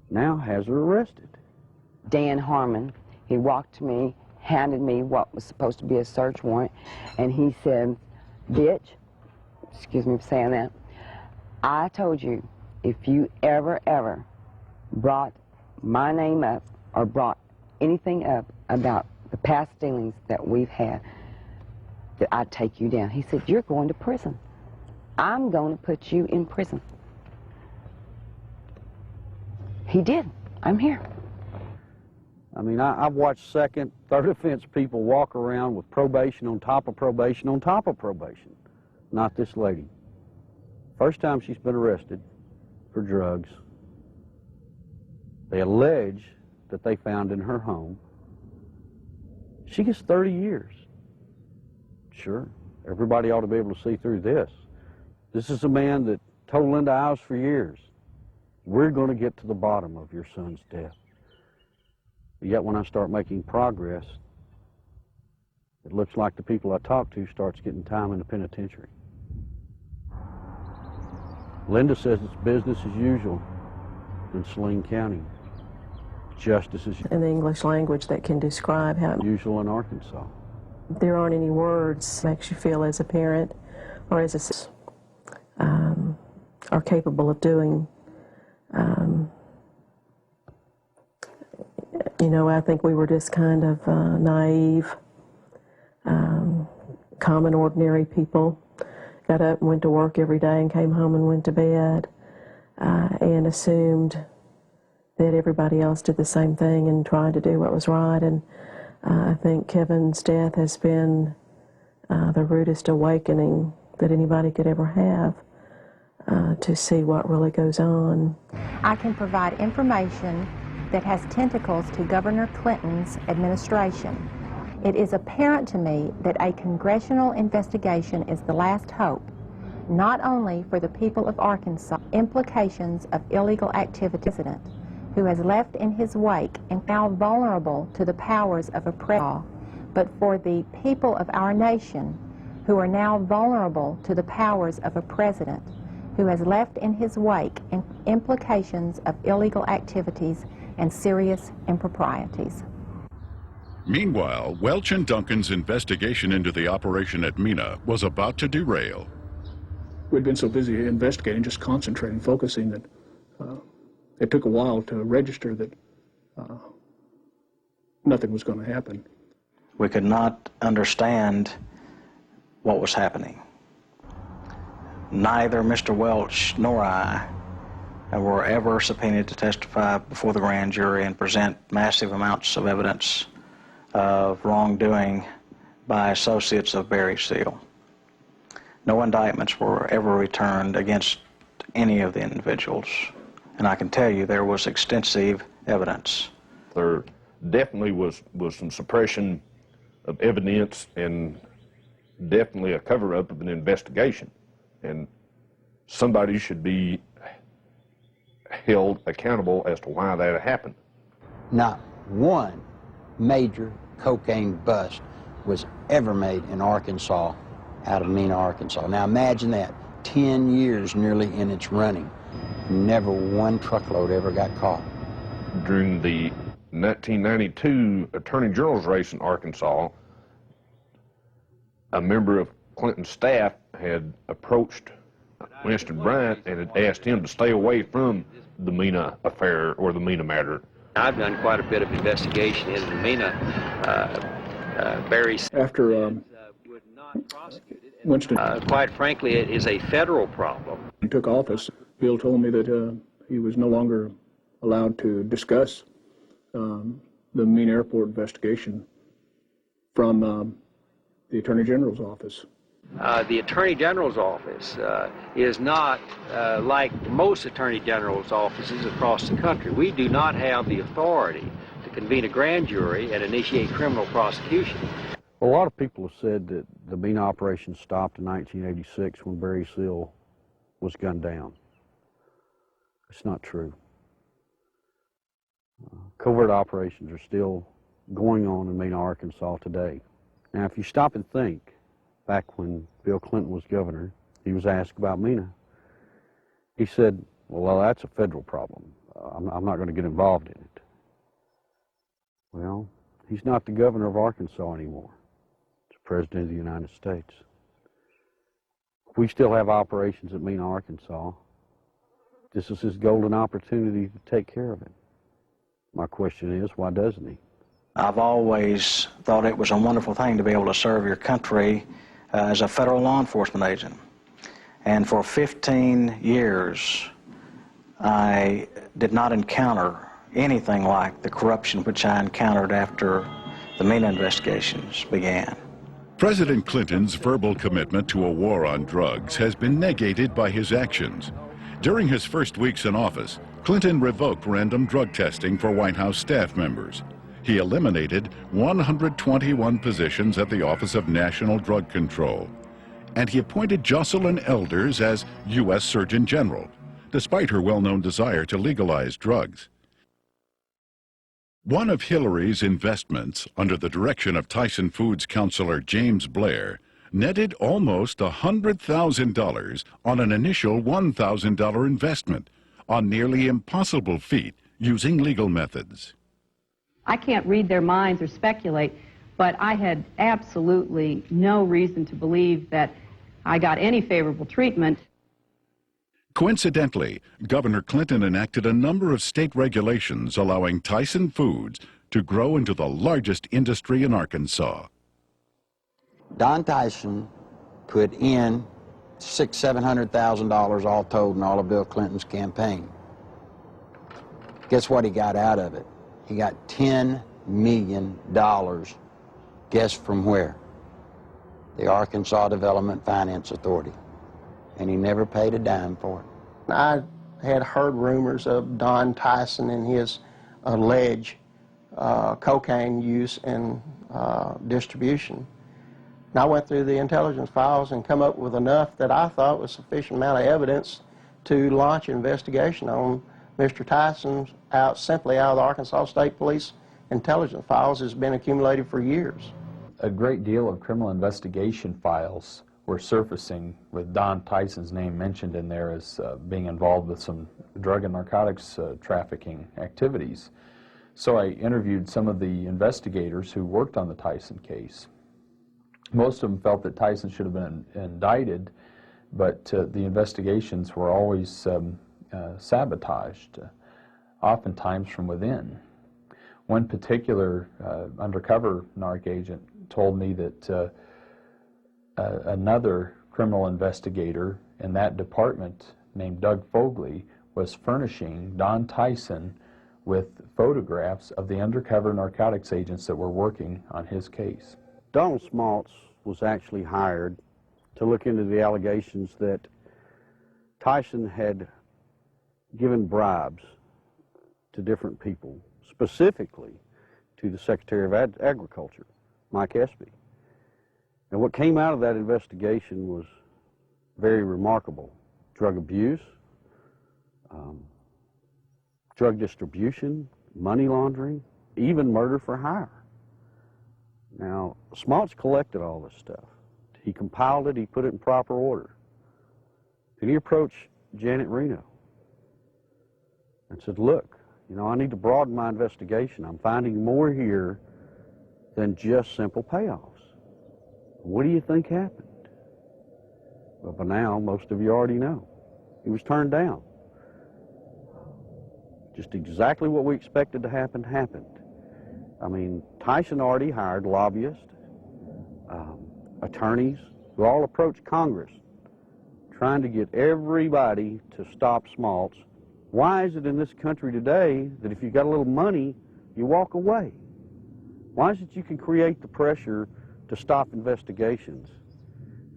now has her arrested. Dan Harmon, he walked to me, handed me what was supposed to be a search warrant, and he said, "Bitch," excuse me for saying that, "I told you if you ever brought my name up or brought anything up about the past dealings that we've had, that I'd take you down." He said, "You're going to prison. I'm going to put you in prison." He did. I'm here. I mean, I've watched second, third offense people walk around with probation on top of probation on top of probation. Not this lady. First time she's been arrested for drugs. They allege that they found in her home. She gets 30 years. Sure, everybody ought to be able to see through this. This is a man that told Linda Ives for years, "We're going to get to the bottom of your son's death." Yet when I start making progress, it looks like the people I talk to starts getting time in the penitentiary. Linda says it's business as usual in Saline County. Justice as In the English language that can describe how usual in Arkansas. there aren't any words that makes you feel as a parent or as a are capable of doing. You know, I think we were just kind of naive, common, ordinary people. Got up and went to work every day and came home and went to bed and assumed that everybody else did the same thing and tried to do what was right. And I think Kevin's death has been the rudest awakening that anybody could ever have to see what really goes on. I can provide information that has tentacles to Governor Clinton's administration. It is apparent to me that a congressional investigation is the last hope, not only for the people of Arkansas, implications of illegal activity, who has left in his wake and now vulnerable to the powers of oppression, but for the people of our nation who are now vulnerable to the powers of a president who has left in his wake implications of illegal activities and serious improprieties. Meanwhile, Welch and Duncan's investigation into the operation at Mina was about to derail. We'd been so busy investigating, just concentrating, focusing, that it took a while to register that nothing was going to happen. We could not understand what was happening. Neither Mr. Welch nor I were ever subpoenaed to testify before the grand jury and present massive amounts of evidence of wrongdoing by associates of Barry Seal. No indictments were ever returned against any of the individuals, and I can tell you there was extensive evidence. There definitely was some suppression of evidence and definitely a cover-up of an investigation, and somebody should be held accountable as to why that happened. Not one major cocaine bust was ever made in Arkansas out of Mina, Arkansas. Now imagine that, 10 years nearly in its running. Never one truckload ever got caught. During the 1992 Attorney General's race in Arkansas, a member of Clinton's staff had approached Winston Bryant and had asked him to stay away from the Mena affair or the Mena matter. I've done quite a bit of investigation into the Mena. After Winston quite frankly, it is a federal problem. took office, Bill told me that he was no longer allowed to discuss the Mena Airport investigation from the Attorney General's office. The Attorney General's office is not like most Attorney General's offices across the country. We do not have the authority to convene a grand jury and initiate criminal prosecution. A lot of people have said that the Mena operation stopped in 1986 when Barry Seal was gunned down. It's not true. Covert operations are still going on in Mena, Arkansas today. Now, if you stop and think, back when Bill Clinton was governor, he was asked about Mena. He said, well, that's a federal problem. I'm not going to get involved in it. Well, he's not the governor of Arkansas anymore. He's the president of the United States. We still have operations at Mena, Arkansas. This is his golden opportunity to take care of it. My question is, why doesn't he? I've always thought it was a wonderful thing to be able to serve your country as a federal law enforcement agent. And for 15 years, I did not encounter anything like the corruption which I encountered after the Mena investigations began. President Clinton's verbal commitment to a war on drugs has been negated by his actions. During his first weeks in office, Clinton revoked random drug testing for White House staff members. He eliminated 121 positions at the Office of National Drug Control. And he appointed Jocelyn Elders as U.S. Surgeon General, despite her well-known desire to legalize drugs. One of Hillary's investments, under the direction of Tyson Foods counselor James Blair, netted almost $100,000 on an initial $1,000 investment, a nearly impossible feat using legal methods. I can't read their minds or speculate, but I had absolutely no reason to believe that I got any favorable treatment. Coincidentally, Governor Clinton enacted a number of state regulations allowing Tyson Foods to grow into the largest industry in Arkansas. Don Tyson put in $600,000-700,000 all told in all of Bill Clinton's campaign. Guess what he got out of it? He got $10 million. Guess from where? The Arkansas Development Finance Authority. And he never paid a dime for it. I had heard rumors of Don Tyson and his alleged cocaine use and distribution. And I went through the intelligence files and come up with enough that I thought was sufficient amount of evidence to launch an investigation on Mr. Tyson simply out of the Arkansas State Police intelligence files has been accumulated for years. A great deal of criminal investigation files were surfacing with Don Tyson's name mentioned in there as being involved with some drug and narcotics trafficking activities. So I interviewed some of the investigators who worked on the Tyson case. Most of them felt that Tyson should have been indicted, but the investigations were always sabotaged, oftentimes from within. One particular undercover narc agent told me that another criminal investigator in that department named Doug Fogley was furnishing Don Tyson with photographs of the undercover narcotics agents that were working on his case. Donald Smaltz was actually hired to look into the allegations that Tyson had given bribes to different people, specifically to the Secretary of Agriculture, Mike Espy. And what came out of that investigation was very remarkable. Drug abuse, drug distribution, money laundering, even murder for hire. Now, Smaltz collected all this stuff. He compiled it, he put it in proper order. And he approached Janet Reno and said, look, You know, I need to broaden my investigation. I'm finding more here than just simple payoffs. What do you think happened? Well, by now, most of you already know. He was turned down. Just exactly what we expected to happen happened. I mean, Tyson already hired lobbyists, attorneys, who all approached Congress trying to get everybody to stop Smaltz. Why is it in this country today that if you got a little money, you walk away? Why is it you can create the pressure to stop investigations?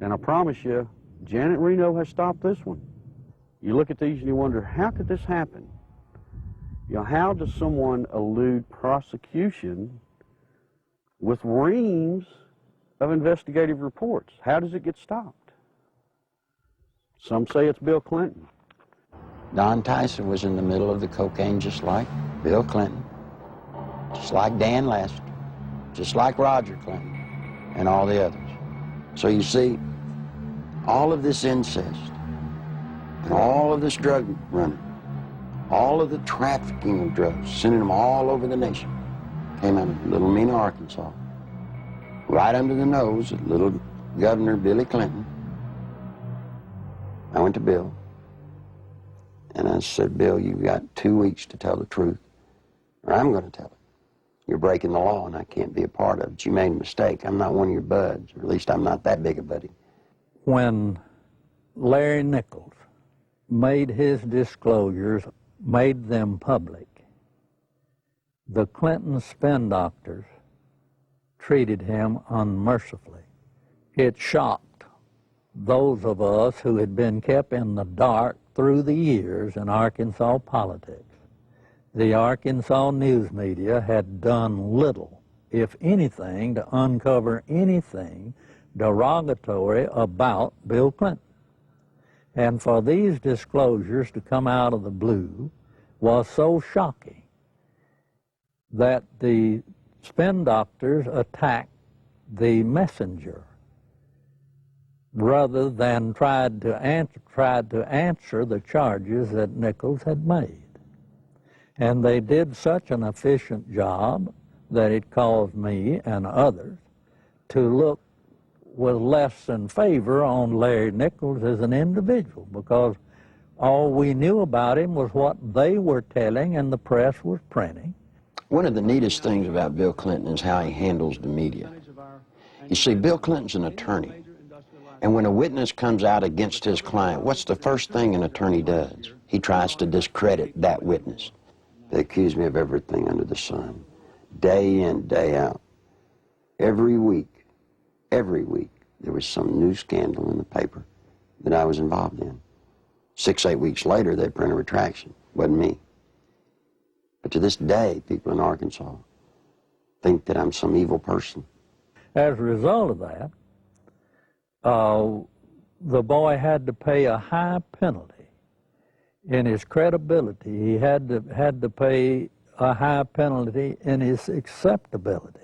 And I promise you, Janet Reno has stopped this one. You look at these and you wonder, how could this happen? You know, how does someone elude prosecution with reams of investigative reports? How does it get stopped? Some say it's Bill Clinton. Don Tyson was in the middle of the cocaine just like Bill Clinton, just like Dan Lester, just like Roger Clinton, and all the others. So you see, all of this incest, and all of this drug running, all of the trafficking of drugs, sending them all over the nation, came out of Little Mena, Arkansas, right under the nose of little Governor Billy Clinton. I went to Bill, and I said, Bill, you've got 2 weeks to tell the truth, or I'm going to tell it. You're breaking the law, and I can't be a part of it. You made a mistake. I'm not one of your buds, or at least I'm not that big a buddy. When Larry Nichols made his disclosures, made them public, the Clinton spin doctors treated him unmercifully. It shocked those of us who had been kept in the dark through the years in Arkansas politics. The Arkansas news media had done little, if anything, to uncover anything derogatory about Bill Clinton. And for these disclosures to come out of the blue was so shocking that the spin doctors attacked the messenger rather than tried to answer the charges that Nichols had made. And they did such an efficient job that it caused me and others to look with less than favor on Larry Nichols as an individual, because all we knew about him was what they were telling and the press was printing. One of the neatest things about Bill Clinton is how he handles the media. You see, Bill Clinton's an attorney. And when a witness comes out against his client, what's the first thing an attorney does? He tries to discredit that witness. They accuse me of everything under the sun, day in, day out. Every week, there was some new scandal in the paper that I was involved in. 6, 8 weeks later, they'd print a retraction. Wasn't me. But to this day, people in Arkansas think that I'm some evil person. As a result of that, the boy had to pay a high penalty. In his credibility, he had to pay a high penalty in his acceptability.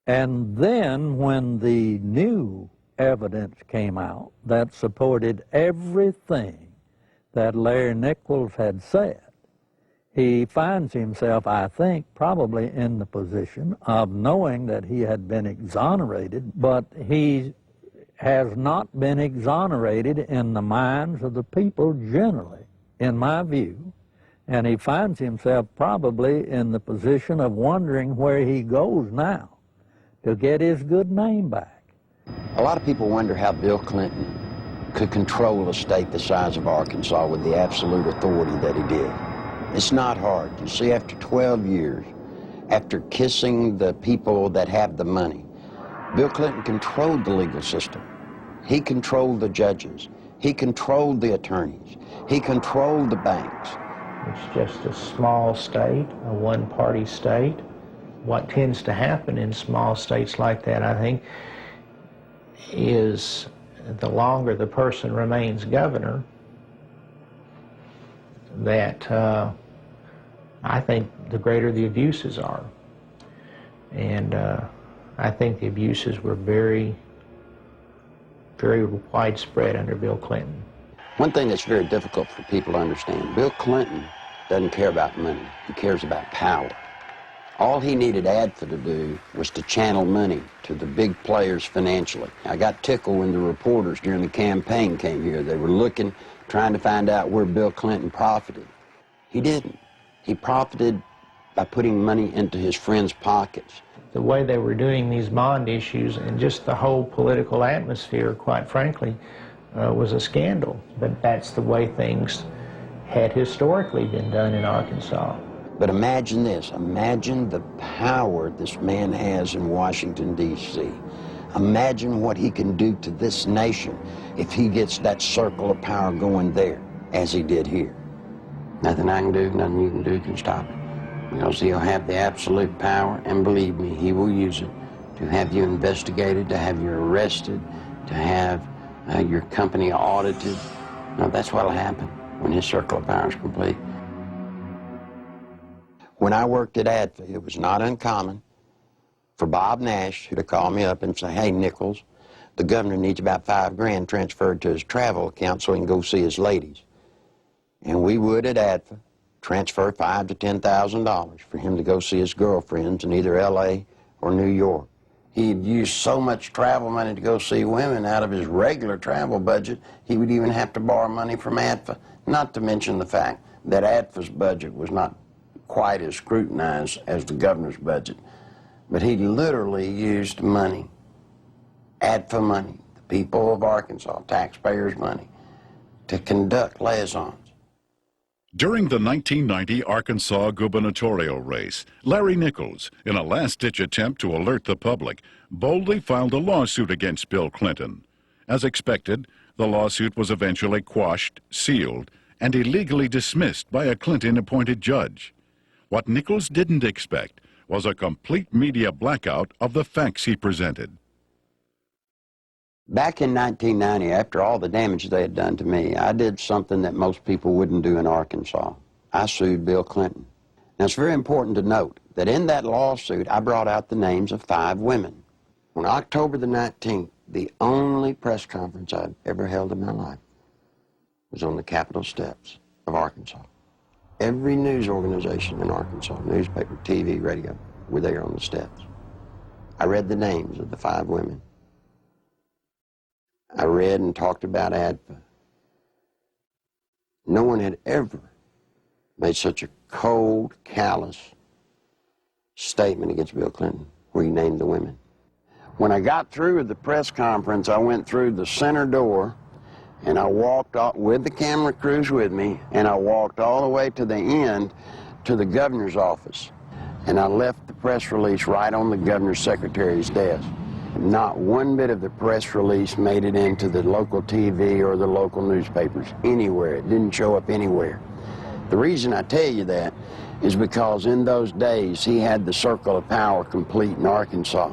And then when the new evidence came out that supported everything that Larry Nichols had said, he finds himself, I think, probably in the position of knowing that he had been exonerated, but he has not been exonerated in the minds of the people generally, in my view, and he finds himself probably in the position of wondering where he goes now to get his good name back. A lot of people wonder how Bill Clinton could control a state the size of Arkansas with the absolute authority that he did. It's not hard. You see, after 12 years, after kissing the people that have the money, Bill Clinton controlled the legal system. He controlled the judges. He controlled the attorneys. He controlled the banks. It's just a small state, a one-party state. What tends to happen in small states like that, I think, is the longer the person remains governor, that I think the greater the abuses are. And I think the abuses were very, very widespread under Bill Clinton. One thing that's very difficult for people to understand, Bill Clinton doesn't care about money. He cares about power. All he needed ADFA to do was to channel money to the big players financially. I got tickled when the reporters during the campaign came here. They were looking, trying to find out where Bill Clinton profited. He didn't. He profited by putting money into his friends' pockets. The way they were doing these bond issues and just the whole political atmosphere, quite frankly, was a scandal. But that's the way things had historically been done in Arkansas. But imagine this. Imagine the power this man has in Washington, D.C. Imagine what he can do to this nation if he gets that circle of power going there, as he did here. Nothing I can do, nothing you can do can stop it. Because he'll have the absolute power, and believe me, he will use it to have you investigated, to have you arrested, to have your company audited. No, that's what'll happen when his circle of power is complete. When I worked at ADFA, it was not uncommon for Bob Nash to call me up and say, hey, Nichols, the governor needs about $5 grand transferred to his travel account so he can go see his ladies. And we would at ADFA transfer $5,000 to $10,000 for him to go see his girlfriends in either L.A. or New York. He'd use so much travel money to go see women out of his regular travel budget, he would even have to borrow money from ADFA, not to mention the fact that ADFA's budget was not quite as scrutinized as the governor's budget. But he literally used money, ADFA money, the people of Arkansas, taxpayers' money, to conduct liaisons. During the 1990 Arkansas gubernatorial race, Larry Nichols, in a last-ditch attempt to alert the public, boldly filed a lawsuit against Bill Clinton. As expected, the lawsuit was eventually quashed, sealed, and illegally dismissed by a Clinton-appointed judge. What Nichols didn't expect was a complete media blackout of the facts he presented. Back in 1990, after all the damage they had done to me, I did something that most people wouldn't do in Arkansas. I sued Bill Clinton. Now, it's very important to note that in that lawsuit, I brought out the names of 5 women. On October the 19th, the only press conference I've ever held in my life was on the Capitol steps of Arkansas. Every news organization in Arkansas, newspaper, TV, radio, were there on the steps. I read the names of the 5 women. I read and talked about ADFA. No one had ever made such a cold, callous statement against Bill Clinton where he named the women. When I got through with the press conference, I went through the center door and I walked out with the camera crews with me, and I walked all the way to the end to the governor's office. And I left the press release right on the governor's secretary's desk. Not one bit of the press release made it into the local TV or the local newspapers anywhere. It didn't show up anywhere. The reason I tell you that is because in those days he had the circle of power complete in Arkansas.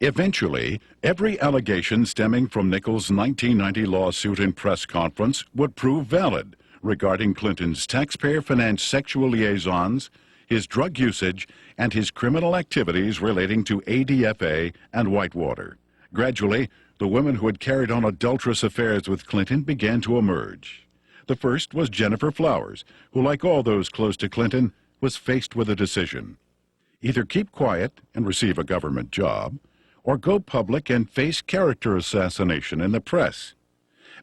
Eventually, every allegation stemming from Nichols' 1990 lawsuit and press conference would prove valid regarding Clinton's taxpayer-financed sexual liaisons, his drug usage, and his criminal activities relating to ADFA and Whitewater. Gradually, the women who had carried on adulterous affairs with Clinton began to emerge. The first was Jennifer Flowers, who, like all those close to Clinton, was faced with a decision. Either keep quiet and receive a government job, or go public and face character assassination in the press.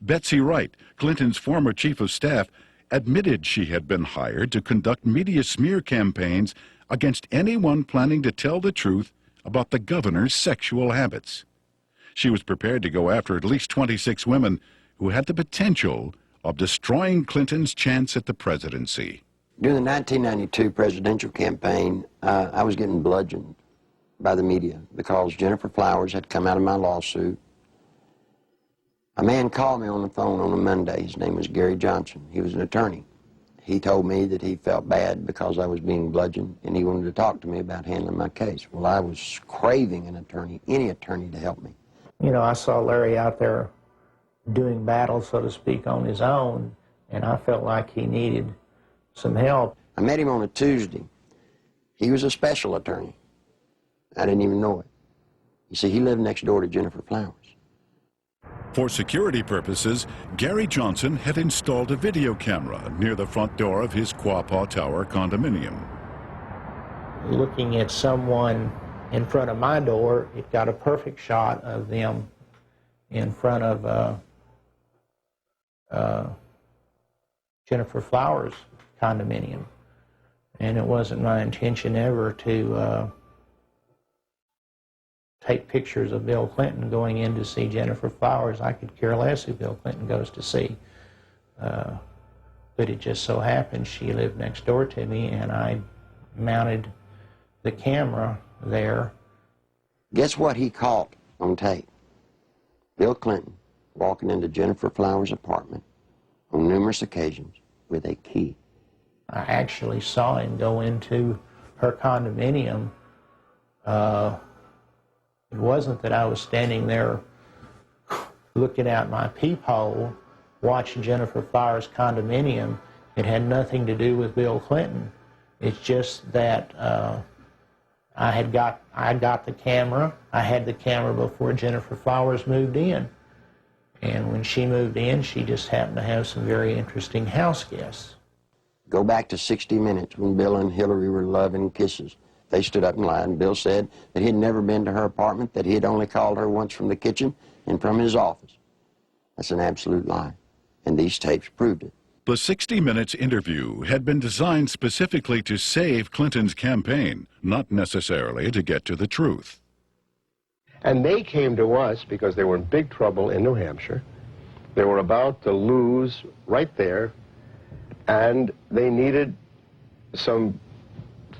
Betsy Wright, Clinton's former chief of staff, admitted she had been hired to conduct media smear campaigns against anyone planning to tell the truth about the governor's sexual habits. She was prepared to go after at least 26 women who had the potential of destroying Clinton's chance at the presidency. During the 1992 presidential campaign, I was getting bludgeoned by the media because Jennifer Flowers had come out of my lawsuit. A man called me on the phone on a Monday. His name was Gary Johnson. He was an attorney. He told me that he felt bad because I was being bludgeoned, and he wanted to talk to me about handling my case. Well, I was craving an attorney, any attorney, to help me. You know, I saw Larry out there doing battle, so to speak, on his own, and I felt like he needed some help. I met him on a Tuesday. He was a special attorney. I didn't even know it. You see, he lived next door to Jennifer Flowers. For security purposes, Gary Johnson had installed a video camera near the front door of his Quapaw Tower condominium. Looking at someone in front of my door, it got a perfect shot of them in front of Jennifer Flowers' condominium. And it wasn't my intention ever to take pictures of Bill Clinton going in to see Jennifer Flowers. I could care less who Bill Clinton goes to see. But it just so happened she lived next door to me, and I mounted the camera there. Guess what he caught on tape? Bill Clinton walking into Jennifer Flowers' apartment on numerous occasions with a key. I actually saw him go into her condominium. It wasn't that I was standing there looking out my peephole watching Jennifer Flowers' condominium. It had nothing to do with Bill Clinton. It's just that I got the camera. I had the camera before Jennifer Flowers moved in. And when she moved in, she just happened to have some very interesting house guests. Go back to 60 Minutes when Bill and Hillary were loving kisses. They stood up and lied, and Bill said that he had never been to her apartment, that he had only called her once from the kitchen and from his office. That's an absolute lie, and these tapes proved it. The 60 Minutes interview had been designed specifically to save Clinton's campaign, not necessarily to get to the truth. And they came to us because they were in big trouble in New Hampshire. They were about to lose right there, and they needed some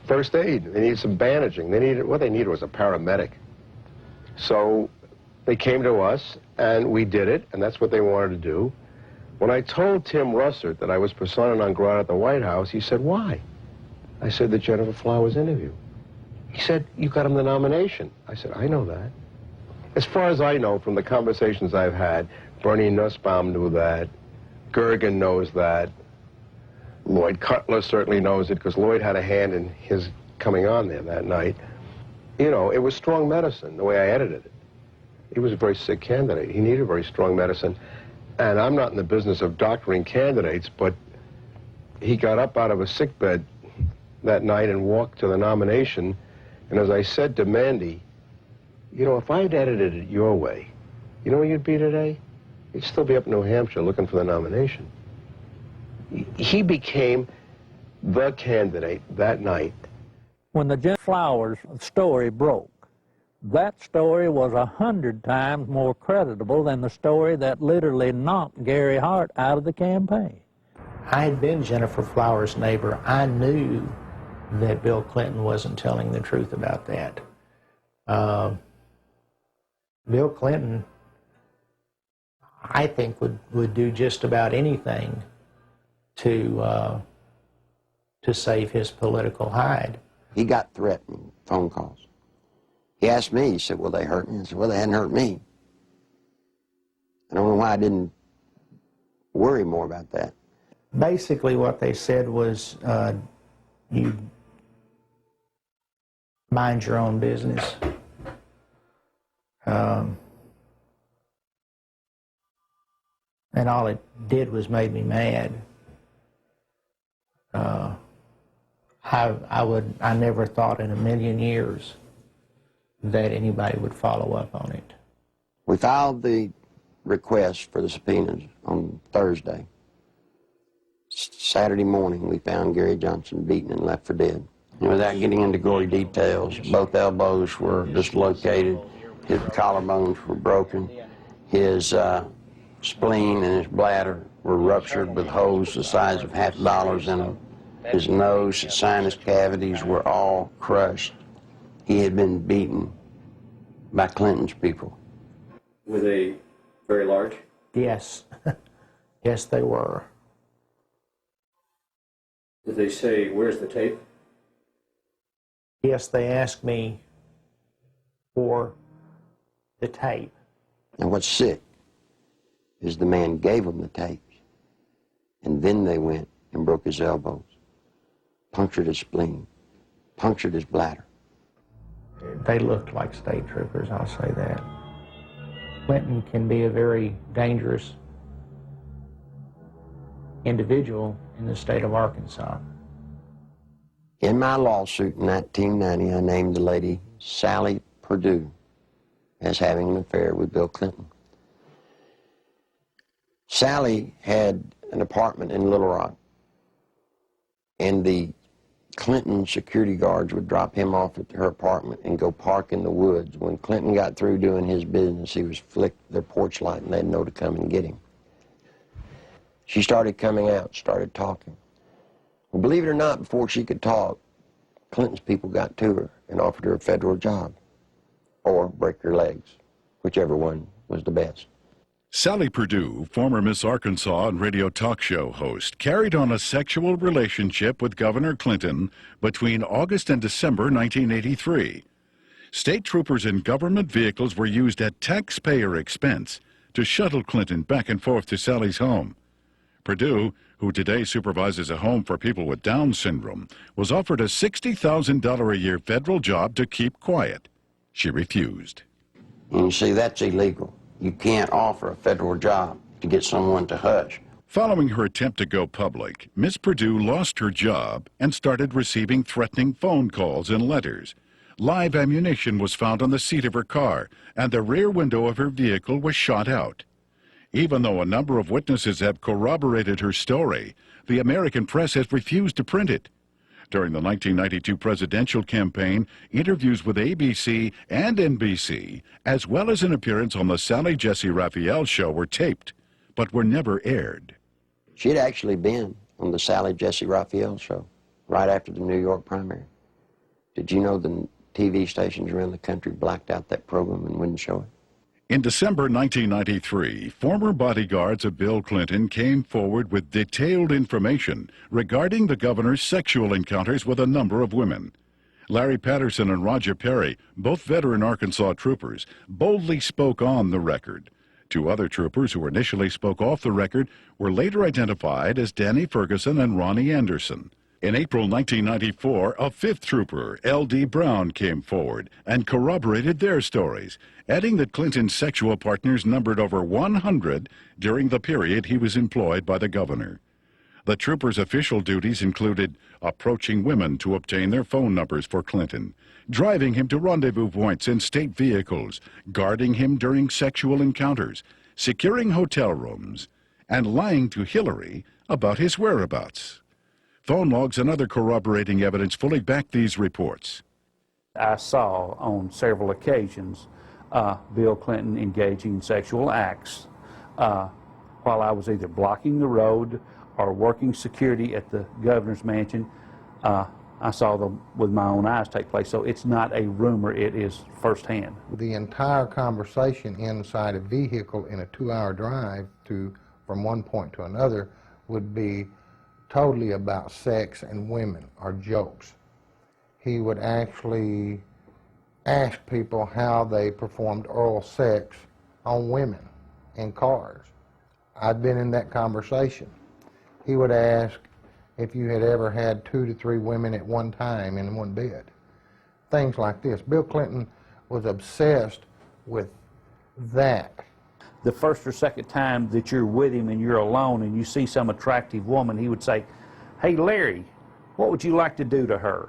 first aid. They needed some bandaging. What they needed was a paramedic. So they came to us, and we did it, and that's what they wanted to do. When I told Tim Russert that I was persona non grata at the White House, he said, "Why?" I said, "The Jennifer Flowers interview." He said, "You got him the nomination." I said, "I know that." As far as I know from the conversations I've had, Bernie Nussbaum knew that, Gergen knows that, Lloyd Cutler certainly knows it because Lloyd had a hand in his coming on there that night. You know, it was strong medicine, the way I edited it. He was a very sick candidate. He needed very strong medicine. And I'm not in the business of doctoring candidates, but he got up out of a sickbed that night and walked to the nomination. And as I said to Mandy, you know, if I'd edited it your way, you know where you'd be today? You'd still be up in New Hampshire looking for the nomination. He became the candidate that night. When the Jennifer Flowers story broke, that story was 100 times more creditable than the story that literally knocked Gary Hart out of the campaign. I had been Jennifer Flowers' neighbor. I knew that Bill Clinton wasn't telling the truth about that. Bill Clinton, I think, would do just about anything to save his political hide. He got threatening phone calls. He asked me, he said, "Will they hurt me?" I said, "Well, they hadn't hurt me." I don't know why I didn't worry more about that. Basically what they said was, you mind your own business. And all it did was made me mad. I never thought in a million years that anybody would follow up on it. We filed the request for the subpoenas on Thursday. Saturday morning, we found Gary Johnson beaten and left for dead. And without getting into gory details, both elbows were dislocated, his collarbones were broken, his spleen and his bladder were ruptured with holes the size of $50 in them. His nose, his sinus cavities were all crushed. He had been beaten by Clinton's people. Were they very large? Yes. Yes, they were. Did they say, "Where's the tape"? Yes, they asked me for the tape. And what's sick is the man gave them the tapes, and then they went and broke his elbows, punctured his spleen, punctured his bladder. They looked like state troopers, I'll say that. Clinton can be a very dangerous individual in the state of Arkansas. In my lawsuit in 1990, I named the lady Sally Perdue as having an affair with Bill Clinton. Sally had an apartment in Little Rock, and the Clinton security guards would drop him off at her apartment and go park in the woods. When Clinton got through doing his business, he was flicked their porch light and they'd know to come and get him. She started coming out, started talking. Well, believe it or not, before she could talk, Clinton's people got to her and offered her a federal job or break her legs, whichever one was the best. Sally Perdue, former Miss Arkansas and radio talk show host, carried on a sexual relationship with Governor Clinton between August and December 1983. State troopers in government vehicles were used at taxpayer expense to shuttle Clinton back and forth to Sally's home. Perdue, who today supervises a home for people with Down syndrome, was offered a $60,000 a year federal job to keep quiet. She refused. And you see, that's illegal. You can't offer a federal job to get someone to hush. Following her attempt to go public, Miss Perdue lost her job and started receiving threatening phone calls and letters. Live ammunition was found on the seat of her car, and the rear window of her vehicle was shot out. Even though a number of witnesses have corroborated her story, the American press has refused to print it. During the 1992 presidential campaign, interviews with ABC and NBC, as well as an appearance on the Sally Jesse Raphael show, were taped, but were never aired. She had actually been on the Sally Jesse Raphael show right after the New York primary. Did you know the TV stations around the country blacked out that program and wouldn't show it? In December 1993, former bodyguards of Bill Clinton came forward with detailed information regarding the governor's sexual encounters with a number of women. Larry Patterson and Roger Perry, both veteran Arkansas troopers, boldly spoke on the record. Two other troopers who initially spoke off the record were later identified as Danny Ferguson and Ronnie Anderson. In April 1994, a fifth trooper, L.D. Brown, came forward and corroborated their stories, adding that Clinton's sexual partners numbered over 100 during the period he was employed by the governor. The trooper's official duties included approaching women to obtain their phone numbers for Clinton, driving him to rendezvous points in state vehicles, guarding him during sexual encounters, securing hotel rooms, and lying to Hillary about his whereabouts. Phone logs and other corroborating evidence fully back these reports. I saw on several occasions Bill Clinton engaging in sexual acts while I was either blocking the road or working security at the governor's mansion. I saw them with my own eyes take place, so it's not a rumor, it is firsthand. The entire conversation inside a vehicle in a 2-hour drive from one point to another would be totally about sex and women or jokes. He would actually ask people how they performed oral sex on women in cars. I'd been in that conversation. He would ask if you had ever had 2 to 3 women at one time in one bed. Things like this. Bill Clinton was obsessed with that. The first or second time that you're with him and you're alone and you see some attractive woman, he would say, "Hey, Larry, what would you like to do to her?"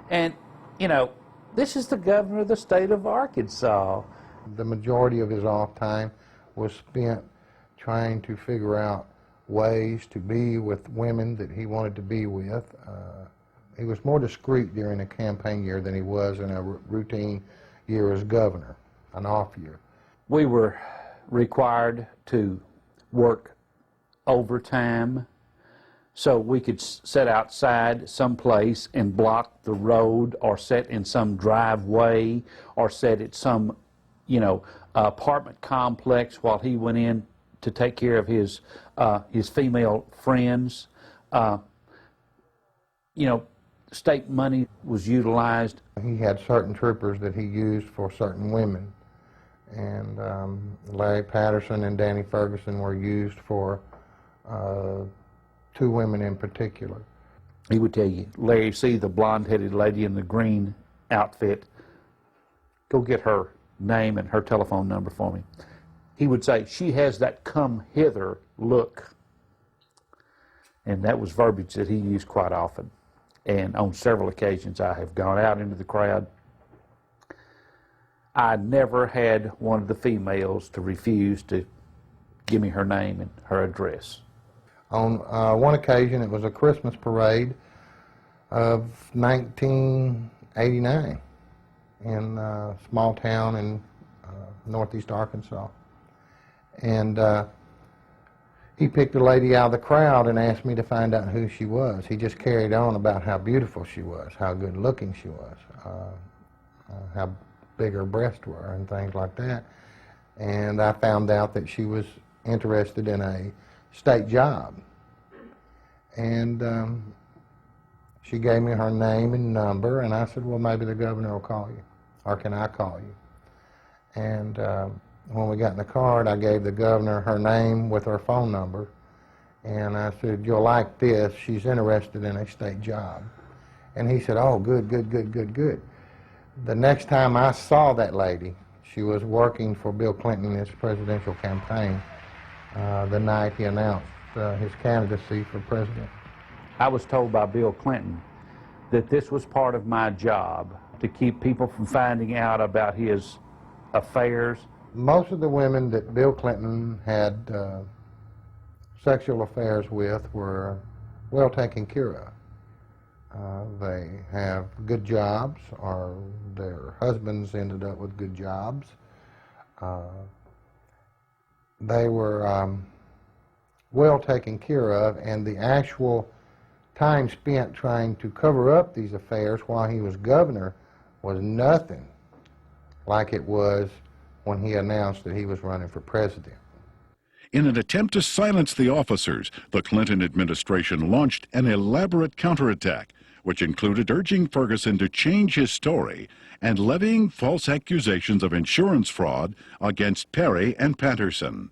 And, you know, this is the governor of the state of Arkansas. The majority of his off time was spent trying to figure out ways to be with women that he wanted to be with. He was more discreet during a campaign year than he was in a routine year as governor, an off year. We were required to work overtime so we could sit outside someplace and block the road, or sit in some driveway, or sit at some, apartment complex while he went in to take care of his female friends. State money was utilized. He had certain troopers that he used for certain women, and Larry Patterson and Danny Ferguson were used for 2 women in particular. He would tell you, "Larry, see the blonde-headed lady in the green outfit? Go get her. name and her telephone number for me. He would say, "She has that come hither look." And that was verbiage that he used quite often. And on several occasions I have gone out into the crowd. I never had one of the females to refuse to give me her name and her address. On one occasion, it was a Christmas parade of 1989 in a small town in northeast Arkansas. And he picked a lady out of the crowd and asked me to find out who she was. He just carried on about how beautiful she was, how good looking she was, how big her breasts were and things like that. And I found out that she was interested in a state job. And she gave me her name and number, and I said, well, maybe the governor will call you, or can I call you? And when we got in the car, I gave the governor her name with her phone number, and I said, you'll like this, she's interested in a state job. And he said, oh, good, good, good, good, good. The next time I saw that lady, she was working for Bill Clinton in his presidential campaign the night he announced his candidacy for president. I was told by Bill Clinton that this was part of my job, to keep people from finding out about his affairs. Most of the women that Bill Clinton had sexual affairs with were well taken care of. They have good jobs, or their husbands ended up with good jobs. They were well taken care of, and the actual time spent trying to cover up these affairs while he was governor was nothing like it was when he announced that he was running for president. In an attempt to silence the officers, the Clinton administration launched an elaborate counterattack, which included urging Ferguson to change his story and levying false accusations of insurance fraud against Perry and Patterson.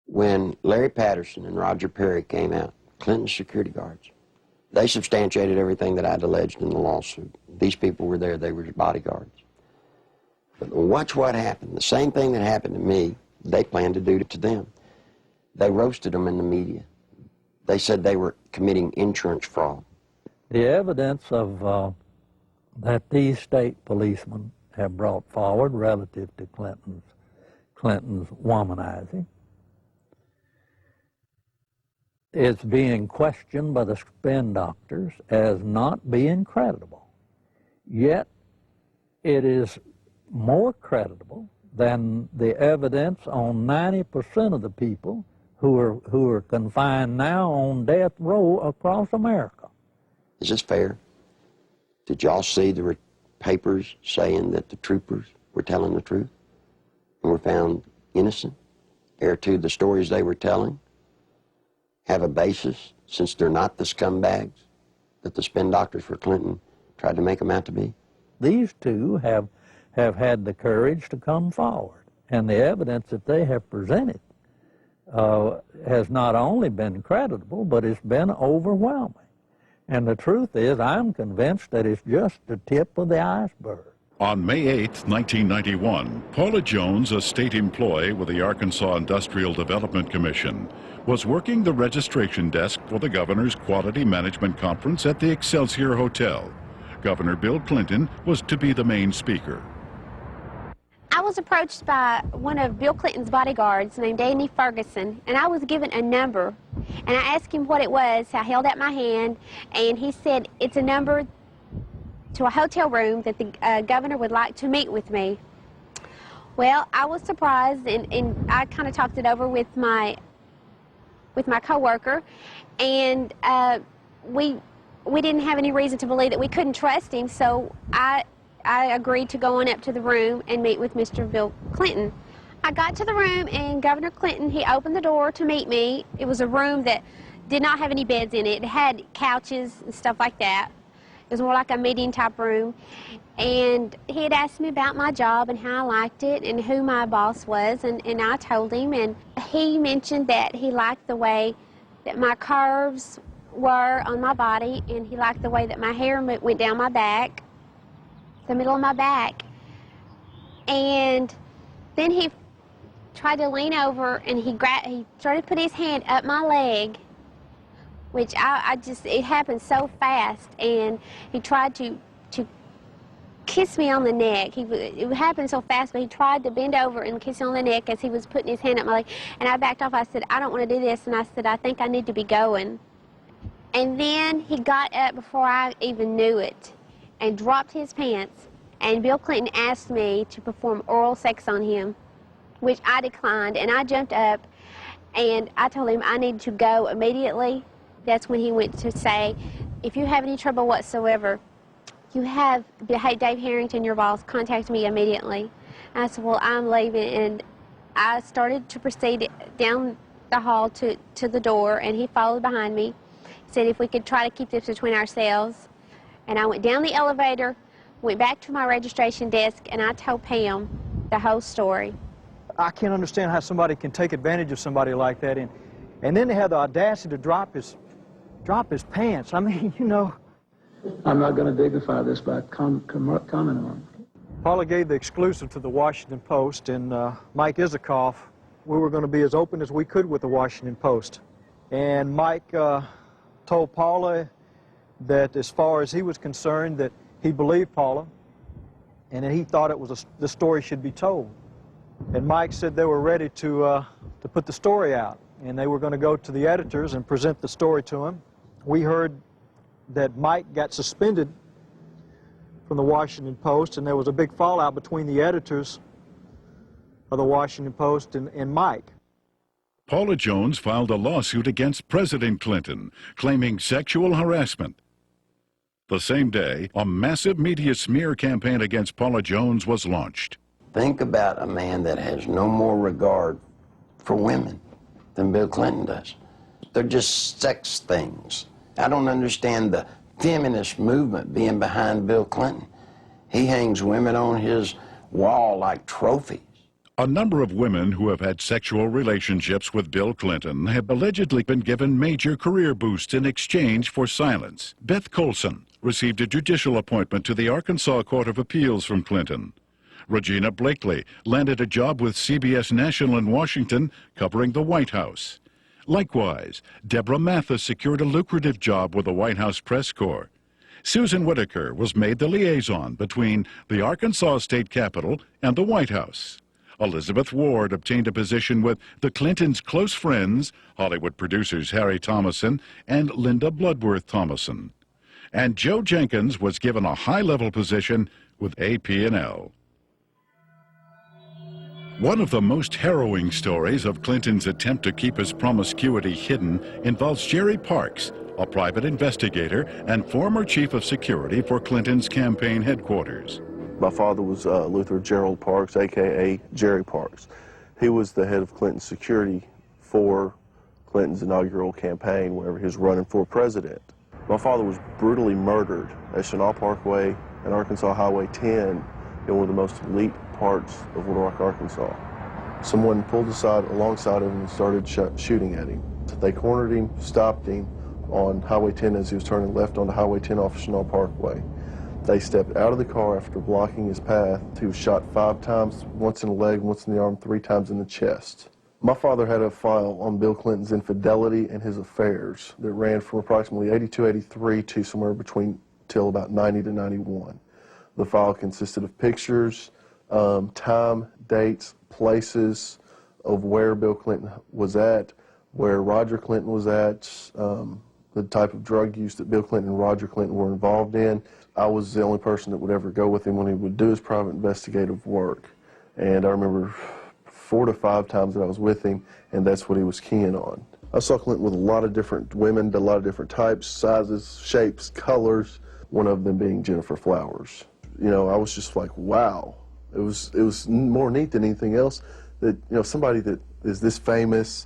When Larry Patterson and Roger Perry came out, Clinton's security guards, they substantiated everything that I'd alleged in the lawsuit. These people were there, they were his bodyguards. But watch what happened. The same thing that happened to me, they planned to do to them. They roasted them in the media. They said they were committing insurance fraud. The evidence of that these state policemen have brought forward relative to Clinton's womanizing is being questioned by the spin doctors as not being credible. Yet it is more credible than the evidence on 90% of the people who are confined now on death row across America. Is this fair? Did y'all see the papers saying that the troopers were telling the truth and were found innocent? Ere to the stories they were telling have a basis, since they're not the scumbags that the spin doctors for Clinton tried to make them out to be? These two have had the courage to come forward, and the evidence that they have presented has not only been credible, but it's been overwhelming. And the truth is, I'm convinced that it's just the tip of the iceberg. On May 8, 1991, Paula Jones, a state employee with the Arkansas Industrial Development Commission, was working the registration desk for the governor's Quality Management Conference at the Excelsior Hotel. Governor Bill Clinton was to be the main speaker. I was approached by one of Bill Clinton's bodyguards named Andy Ferguson, and I was given a number. And I asked him what it was. I held out my hand, and he said, it's a number to a hotel room that the governor would like to meet with me. Well, I was surprised, and I kind of talked it over with my coworker, and we didn't have any reason to believe that we couldn't trust him, so I agreed to go on up to the room and meet with Mr. Bill Clinton. I got to the room, and Governor Clinton, he opened the door to meet me. It was a room that did not have any beds in it. It had couches and stuff like that. It was more like a meeting type room. And he had asked me about my job and how I liked it and who my boss was, and I told him. And he mentioned that he liked the way that my curves were on my body, and he liked the way that my hair went down my back, the middle of my back. And then he tried to lean over, and he started to put his hand up my leg, which it happened so fast, and he tried to kiss me on the neck. It happened so fast, but he tried to bend over and kiss me on the neck as he was putting his hand up my leg, and I backed off. I said, I don't want to do this, and I said, I think I need to be going. And then he got up before I even knew it and dropped his pants, and Bill Clinton asked me to perform oral sex on him, which I declined, and I jumped up, and I told him I needed to go immediately. That's when he went to say, if you have any trouble whatsoever, you have Dave Harrington, your boss, contact me immediately. And I said, well, I'm leaving, and I started to proceed down the hall to the door, and he followed behind me. He said if we could try to keep this between ourselves. And I went down the elevator, went back to my registration desk, and I told Pam the whole story. I can't understand how somebody can take advantage of somebody like that, and then they have the audacity to drop his pants. I mean, you know. I'm not going to dignify this by commenting on it. Paula gave the exclusive to the Washington Post, and Mike Isikoff, we were going to be as open as we could with the Washington Post. And Mike told Paula that as far as he was concerned, that he believed Paula, and that he thought the story should be told. And Mike said they were ready to put the story out, and they were going to go to the editors and present the story to him. We heard that Mike got suspended from the Washington Post, and there was a big fallout between the editors of the Washington Post and Mike. Paula Jones filed a lawsuit against President Clinton, claiming sexual harassment. The same day, a massive media smear campaign against Paula Jones was launched. Think about a man that has no more regard for women than Bill Clinton does. They're just sex things. I don't understand the feminist movement being behind Bill Clinton. He hangs women on his wall like trophies. A number of women who have had sexual relationships with Bill Clinton have allegedly been given major career boosts in exchange for silence. Beth Colson received a judicial appointment to the Arkansas Court of Appeals from Clinton. Regina Blakely landed a job with CBS National in Washington covering the White House. Likewise, Deborah Mathis secured a lucrative job with the White House Press Corps. Susan Whitaker was made the liaison between the Arkansas State Capitol and the White House. Elizabeth Ward obtained a position with the Clintons' close friends, Hollywood producers Harry Thomason and Linda Bloodworth Thomason. And Joe Jenkins was given a high-level position with AP&L. One of the most harrowing stories of Clinton's attempt to keep his promiscuity hidden involves Jerry Parks, a private investigator and former chief of security for Clinton's campaign headquarters. My father was Luther Gerald Parks, a.k.a. Jerry Parks. He was the head of Clinton's security for Clinton's inaugural campaign whenever he was running for president. My father was brutally murdered at Chenal Parkway and Arkansas Highway 10 in one of the most elite parts of Little Rock, Arkansas. Someone pulled aside alongside of him and started shooting at him. They cornered him, stopped him on Highway 10 as he was turning left onto Highway 10 off Chenal Parkway. They stepped out of the car after blocking his path. He was shot 5 times, once in the leg, once in the arm, 3 times in the chest. My father had a file on Bill Clinton's infidelity and his affairs that ran from approximately 82, 83 to somewhere between till about 90 to 91. The file consisted of pictures, time, dates, places of where Bill Clinton was at, where Roger Clinton was at, the type of drug use that Bill Clinton and Roger Clinton were involved in. I was the only person that would ever go with him when he would do his private investigative work. And I remember 4 to 5 times that I was with him, and that's what he was keying on. I saw Clinton with a lot of different women, a lot of different types, sizes, shapes, colors, one of them being Jennifer Flowers. You know, I was just like, wow. It was more neat than anything else that, you know, somebody that is this famous,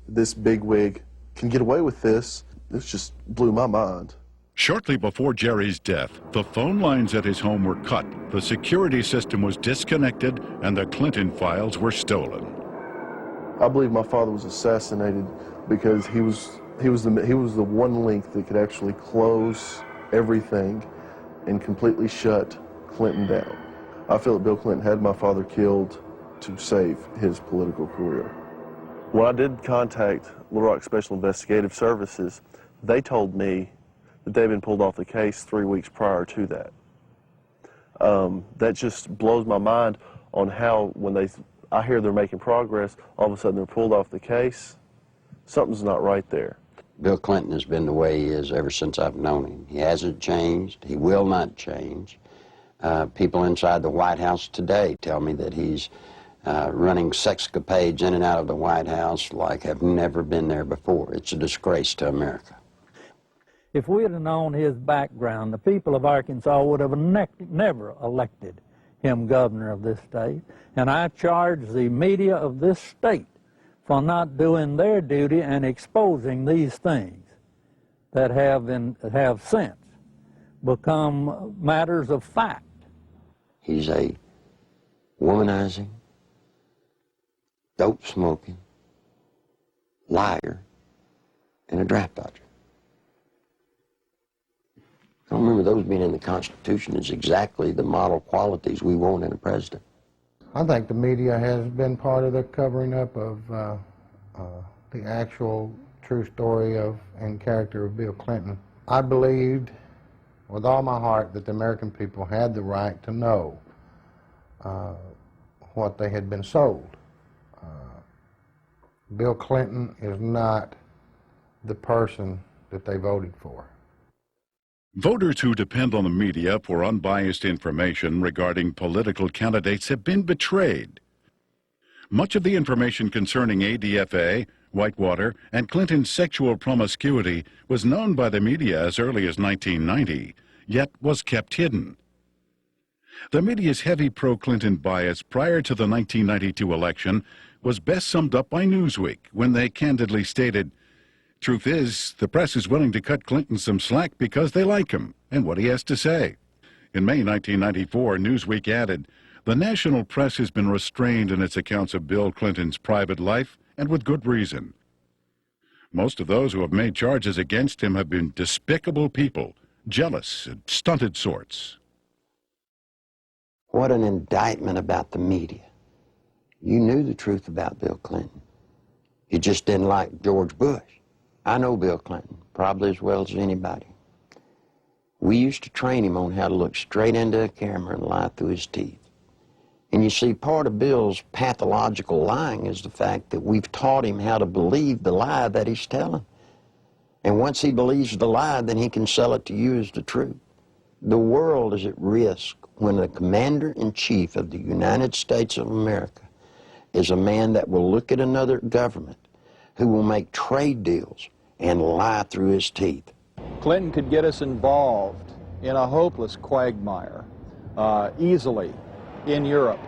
this bigwig, can get away with this. This just blew my mind. Shortly before Jerry's death, the phone lines at his home were cut, the security system was disconnected, and the Clinton files were stolen. I believe my father was assassinated because he was the one link that could actually close everything and completely shut Clinton down. I feel that Bill Clinton had my father killed to save his political career. When I did contact Little Rock Special Investigative Services, they told me that they'd been pulled off the case 3 weeks prior to that. That just blows my mind on how when I hear they're making progress, all of a sudden they're pulled off the case. Something's not right there. Bill Clinton has been the way he is ever since I've known him. He hasn't changed. He will not change. People inside the White House today tell me that he's running sexcapades in and out of the White House like have never been there before. It's a disgrace to America. If we had known his background, the people of Arkansas would have never elected him governor of this state. And I charge the media of this state for not doing their duty and exposing these things that have since become matters of fact. He's a womanizing, dope-smoking, liar, and a draft dodger. I don't remember those being in the Constitution as exactly the model qualities we want in a president. I think the media has been part of the covering up of the actual true story of and character of Bill Clinton. I believed with all my heart that the American people had the right to know what they had been sold. Bill Clinton is not the person that they voted for. Voters who depend on the media for unbiased information regarding political candidates have been betrayed. Much of the information concerning ADFA, Whitewater, and Clinton's sexual promiscuity was known by the media as early as 1990, yet was kept hidden. The media's heavy pro-Clinton bias prior to the 1992 election was best summed up by Newsweek when they candidly stated, "Truth is, the press is willing to cut Clinton some slack because they like him and what he has to say." In May 1994, Newsweek added, "The national press has been restrained in its accounts of Bill Clinton's private life, and with good reason. Most of those who have made charges against him have been despicable people, jealous and stunted sorts." What an indictment about the media. You knew the truth about Bill Clinton. You just didn't like George Bush. I know Bill Clinton, probably as well as anybody. We used to train him on how to look straight into a camera and lie through his teeth. And you see, part of Bill's pathological lying is the fact that we've taught him how to believe the lie that he's telling. And once he believes the lie, then he can sell it to you as the truth. The world is at risk when the commander-in-chief of the United States of America is a man that will look at another government, who will make trade deals and lie through his teeth. Clinton could get us involved in a hopeless quagmire easily in Europe,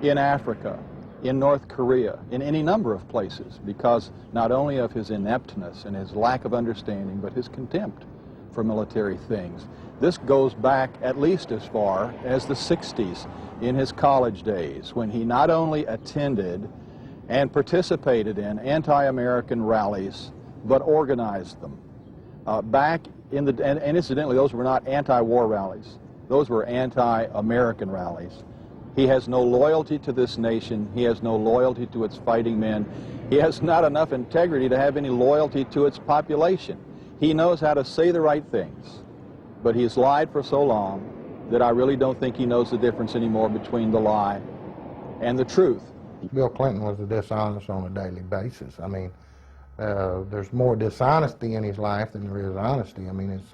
in Africa, in North Korea, in any number of places, because not only of his ineptness and his lack of understanding, but his contempt for military things. This goes back at least as far as the 60s in his college days, when he not only attended and participated in anti-American rallies, but organized them. And incidentally, those were not anti-war rallies. Those were anti-American rallies. He has no loyalty to this nation. He has no loyalty to its fighting men. He has not enough integrity to have any loyalty to its population. He knows how to say the right things, but he's lied for so long that I really don't think he knows the difference anymore between the lie and the truth. Bill Clinton was dishonest on a daily basis. I mean, there's more dishonesty in his life than there is honesty. I mean, it's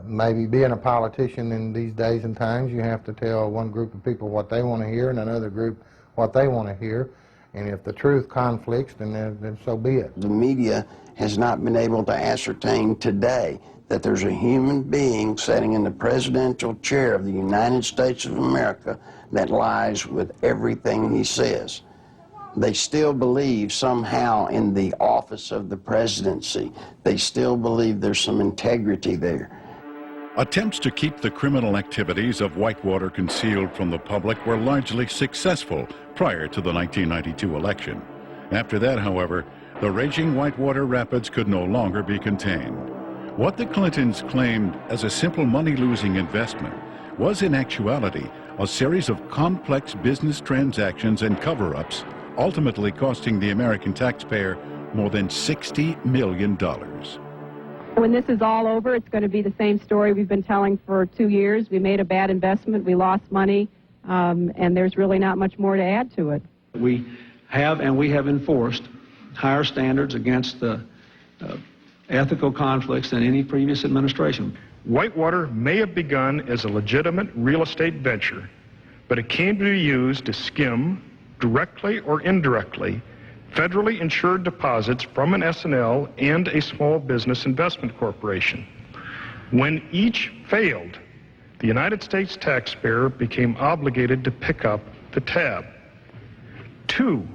maybe being a politician in these days and times, you have to tell one group of people what they want to hear and another group what they want to hear. And if the truth conflicts, then so be it. The media has not been able to ascertain today that there's a human being sitting in the presidential chair of the United States of America that lies with everything he says. They still believe somehow in the office of the presidency. They still believe there's some integrity there. Attempts to keep the criminal activities of Whitewater concealed from the public were largely successful prior to the 1992 election. After that, however, the raging Whitewater rapids could no longer be contained. What the Clintons claimed as a simple money-losing investment was in actuality a series of complex business transactions and cover-ups, ultimately costing the American taxpayer more than $60 million. When this is all over, it's going to be the same story we've been telling for 2 years. We made a bad investment, we lost money, and there's really not much more to add to it. We have enforced higher standards against ethical conflicts than any previous administration. Whitewater may have begun as a legitimate real estate venture, but it came to be used to skim, directly or indirectly, federally insured deposits from an S&L and a small business investment corporation. When each failed, the United States taxpayer became obligated to pick up the tab. 2,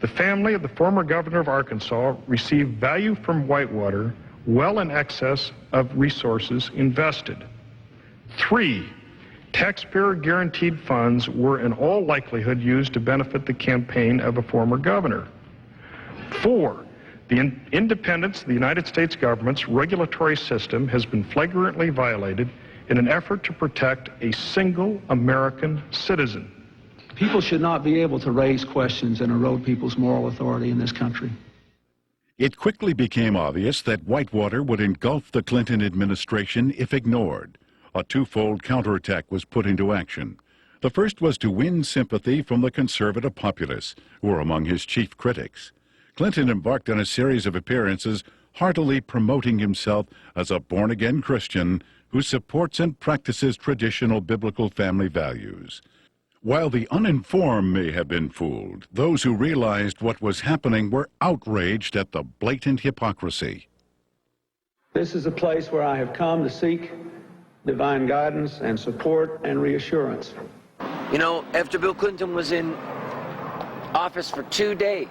the family of the former governor of Arkansas received value from Whitewater well in excess of resources invested. 3, taxpayer guaranteed funds were in all likelihood used to benefit the campaign of a former governor. 4, the independence of the United States government's regulatory system has been flagrantly violated in an effort to protect a single American citizen. People should not be able to raise questions and erode people's moral authority in this country. It quickly became obvious that Whitewater would engulf the Clinton administration if ignored. A twofold counterattack was put into action. The first was to win sympathy from the conservative populace, who were among his chief critics. Clinton embarked on a series of appearances heartily promoting himself as a born-again Christian who supports and practices traditional biblical family values. While the uninformed may have been fooled, those who realized what was happening were outraged at the blatant hypocrisy. This is a place where I have come to seek divine guidance and support and reassurance. You know, after Bill Clinton was in office for 2 days,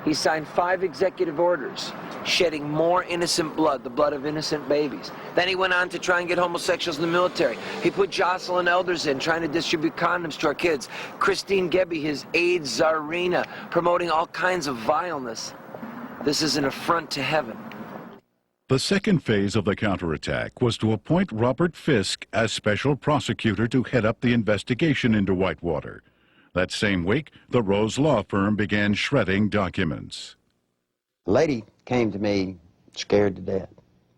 he signed 5 executive orders, shedding more innocent blood, the blood of innocent babies. Then he went on to try and get homosexuals in the military. He put Jocelyn Elders in, trying to distribute condoms to our kids. Christine Gebbe, his AIDS czarina, promoting all kinds of vileness. This is an affront to heaven. The second phase of the counterattack was to appoint Robert Fisk as special prosecutor to head up the investigation into Whitewater. That same week, the Rose law firm began shredding documents. The lady came to me scared to death,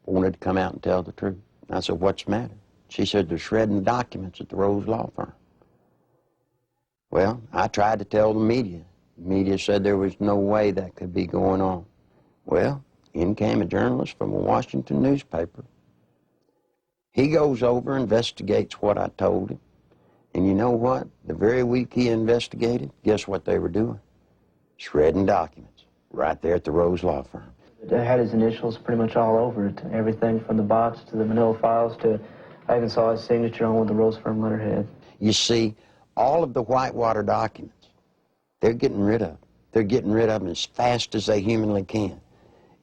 wanted to come out and tell the truth. I said, "What's the matter?" She said, "They're shredding documents at the Rose law firm." Well, I tried to tell the media. The media said there was no way that could be going on. Well, in came a journalist from a Washington newspaper. He goes over, investigates what I told him. And you know what? The very week he investigated, guess what they were doing? Shredding documents right there at the Rose law firm. It had his initials pretty much all over it. Everything from the box to the manila files to, I even saw his signature on with the Rose firm letterhead. You see, all of the Whitewater documents, they're getting rid of. They're getting rid of them as fast as they humanly can.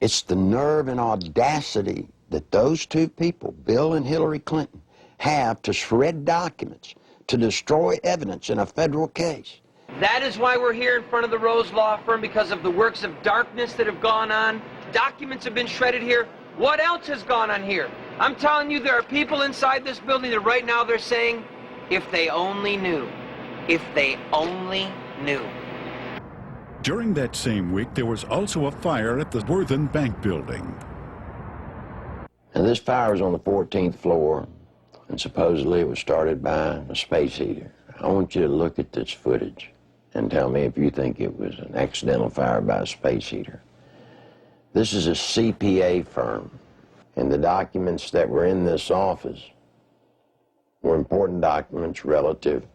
It's the nerve and audacity that those two people, Bill and Hillary Clinton, have to shred documents, to destroy evidence in a federal case. That is why we're here in front of the Rose law firm, because of the works of darkness that have gone on. Documents have been shredded here. What else has gone on here? I'm telling you, there are people inside this building that right now they're saying, if they only knew, if they only knew. During that same week, there was also a fire at the Worthen Bank building. Now, this fire was on the 14th floor, and supposedly it was started by a space heater. I want you to look at this footage and tell me if you think it was an accidental fire by a space heater. This is a CPA firm, and the documents that were in this office were important documents relative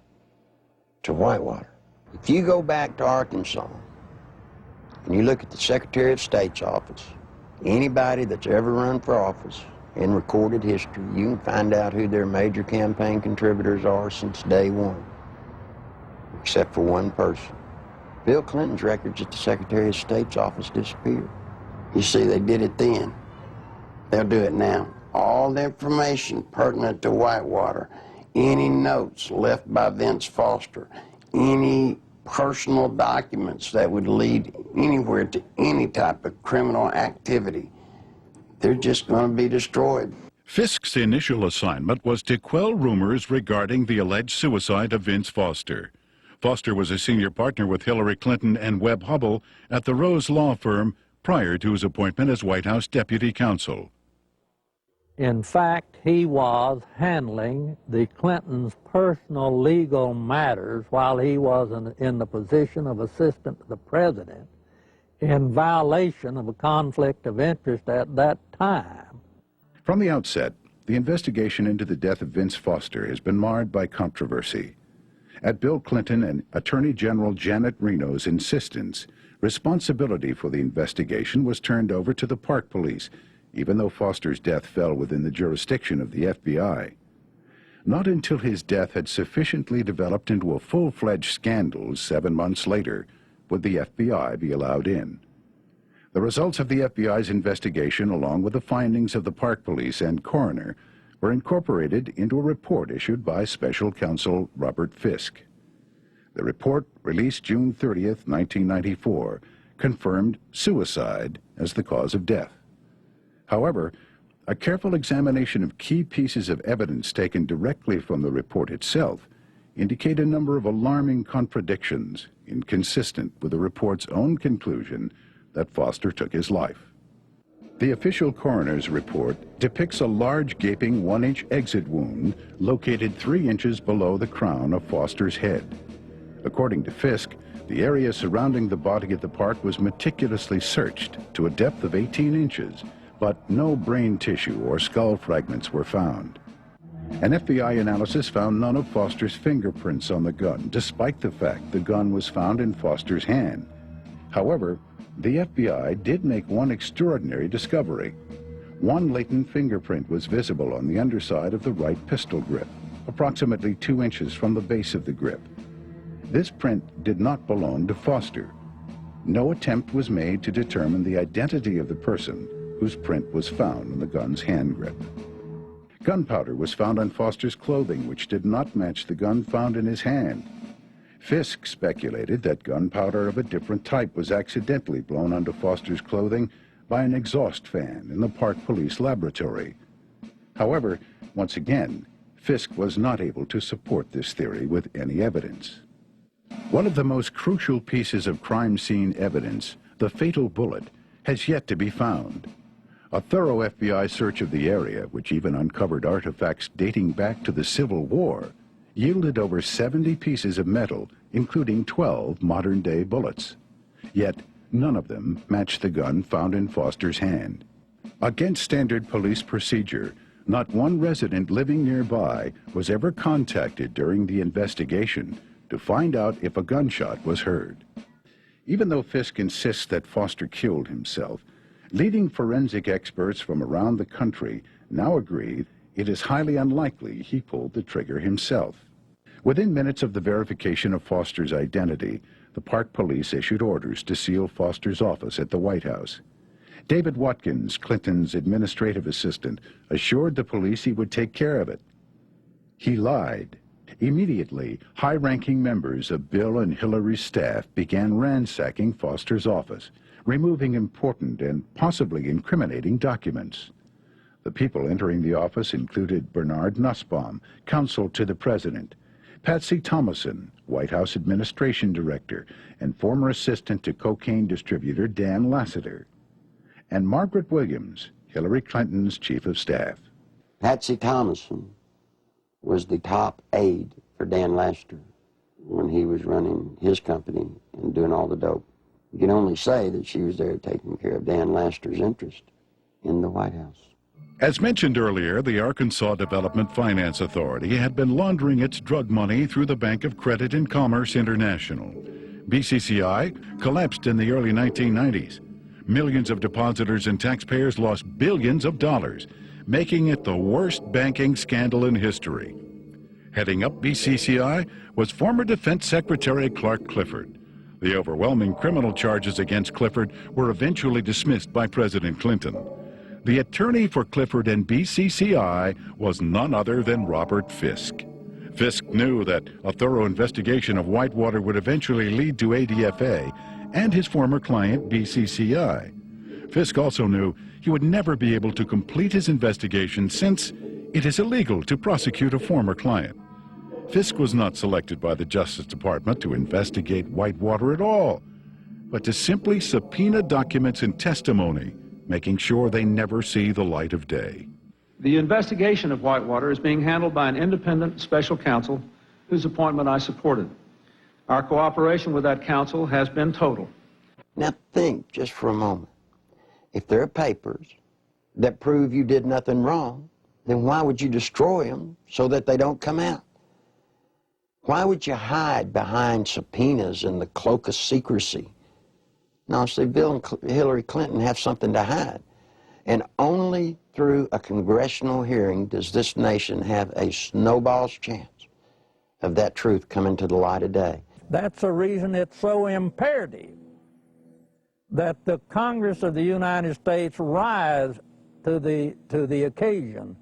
to Whitewater. If you go back to Arkansas and you look at the Secretary of State's office, anybody that's ever run for office in recorded history, you can find out who their major campaign contributors are since day one, except for one person. Bill Clinton's records at the Secretary of State's office disappeared. You see, they did it then. They'll do it now. All the information pertinent to Whitewater, any notes left by Vince Foster, any personal documents that would lead anywhere to any type of criminal activity, they're just going to be destroyed. Fisk's initial assignment was to quell rumors regarding the alleged suicide of Vince Foster. Foster was a senior partner with Hillary Clinton and Webb Hubbell at the Rose Law Firm prior to his appointment as White House Deputy Counsel. In fact, he was handling the Clintons' personal legal matters while he was in the position of assistant to the president, in violation of a conflict of interest at that time. From the outset, the investigation into the death of Vince Foster has been marred by controversy. At Bill Clinton and Attorney General Janet Reno's insistence, responsibility for the investigation was turned over to the Park Police, even though Foster's death fell within the jurisdiction of the FBI. Not until his death had sufficiently developed into a full-fledged scandal 7 months later would the FBI be allowed in. The results of the FBI's investigation, along with the findings of the Park Police and coroner, were incorporated into a report issued by Special Counsel Robert Fisk. The report, released June 30th, 1994, confirmed suicide as the cause of death. However, a careful examination of key pieces of evidence taken directly from the report itself indicate a number of alarming contradictions inconsistent with the report's own conclusion that Foster took his life. The official coroner's report depicts a large gaping 1-inch exit wound located 3 inches below the crown of Foster's head. According to Fisk, the area surrounding the body at the park was meticulously searched to a depth of 18 inches, but no brain tissue or skull fragments were found. An FBI analysis found none of Foster's fingerprints on the gun, despite the fact the gun was found in Foster's hand. However, the FBI did make one extraordinary discovery. One latent fingerprint was visible on the underside of the right pistol grip, approximately 2 inches from the base of the grip. This print did not belong to Foster. No attempt was made to determine the identity of the person whose print was found on the gun's hand grip. Gunpowder was found on Foster's clothing, which did not match the gun found in his hand. Fisk speculated that gunpowder of a different type was accidentally blown onto Foster's clothing by an exhaust fan in the Park Police laboratory. However, once again, Fisk was not able to support this theory with any evidence. One of the most crucial pieces of crime scene evidence, the fatal bullet, has yet to be found. A thorough FBI search of the area, which even uncovered artifacts dating back to the Civil War, yielded over 70 pieces of metal, including 12 modern-day bullets. Yet, none of them matched the gun found in Foster's hand. Against standard police procedure, not one resident living nearby was ever contacted during the investigation to find out if a gunshot was heard. Even though Fisk insists that Foster killed himself, leading forensic experts from around the country now agree it is highly unlikely he pulled the trigger himself. Within minutes of the verification of Foster's identity, the Park Police issued orders to seal Foster's office at the White House. David Watkins, Clinton's administrative assistant, assured the police he would take care of it. He lied. Immediately, high-ranking members of Bill and Hillary's staff began ransacking Foster's office, removing important and possibly incriminating documents. The people entering the office included Bernard Nussbaum, counsel to the president, Patsy Thomason, White House Administration Director and former assistant to cocaine distributor Dan Lassiter, and Margaret Williams, Hillary Clinton's chief of staff. Patsy Thomason was the top aide for Dan Lassiter when he was running his company and doing all the dope. You can only say that she was there taking care of Dan Lassiter's interest in the White House. As mentioned earlier, the Arkansas Development Finance Authority had been laundering its drug money through the Bank of Credit and Commerce International. BCCI collapsed in the early 1990s. Millions of depositors and taxpayers lost billions of dollars, making it the worst banking scandal in history. Heading up BCCI was former Defense Secretary Clark Clifford. The overwhelming criminal charges against Clifford were eventually dismissed by President Clinton. The attorney for Clifford and BCCI was none other than Robert Fisk. Fisk knew that a thorough investigation of Whitewater would eventually lead to ADFA and his former client, BCCI. Fisk also knew he would never be able to complete his investigation since it is illegal to prosecute a former client. Fisk was not selected by the Justice Department to investigate Whitewater at all, but to simply subpoena documents and testimony, making sure they never see the light of day. The investigation of Whitewater is being handled by an independent special counsel whose appointment I supported. Our cooperation with that counsel has been total. Now think just for a moment. If there are papers that prove you did nothing wrong, then why would you destroy them so that they don't come out? Why would you hide behind subpoenas in the cloak of secrecy? No, see, Bill and Hillary Clinton have something to hide. And only through a congressional hearing does this nation have a snowball's chance of that truth coming to the light of day. That's the reason it's so imperative that the Congress of the United States rise to the occasion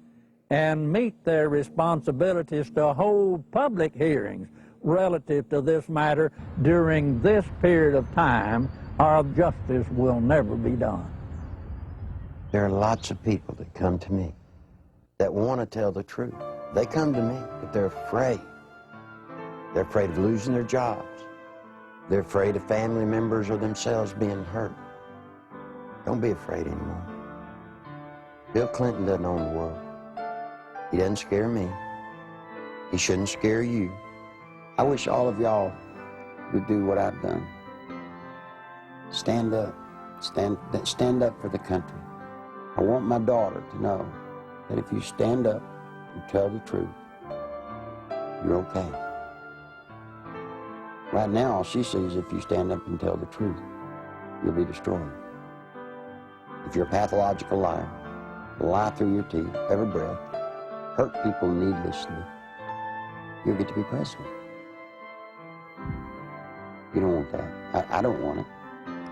and meet their responsibilities to hold public hearings relative to this matter during this period of time, or justice will never be done. There are lots of people that come to me that want to tell the truth. They come to me, but they're afraid. They're afraid of losing their jobs. They're afraid of family members or themselves being hurt. Don't be afraid anymore. Bill Clinton doesn't own the world. He doesn't scare me. He shouldn't scare you. I wish all of y'all would do what I've done. Stand up. Stand up for the country. I want my daughter to know that if you stand up and tell the truth, you're okay. Right now, all she sees, if you stand up and tell the truth, you'll be destroyed. If you're a pathological liar, lie through your teeth, every breath, hurt people needlessly, you'll get to be president. You don't want that. I don't want it.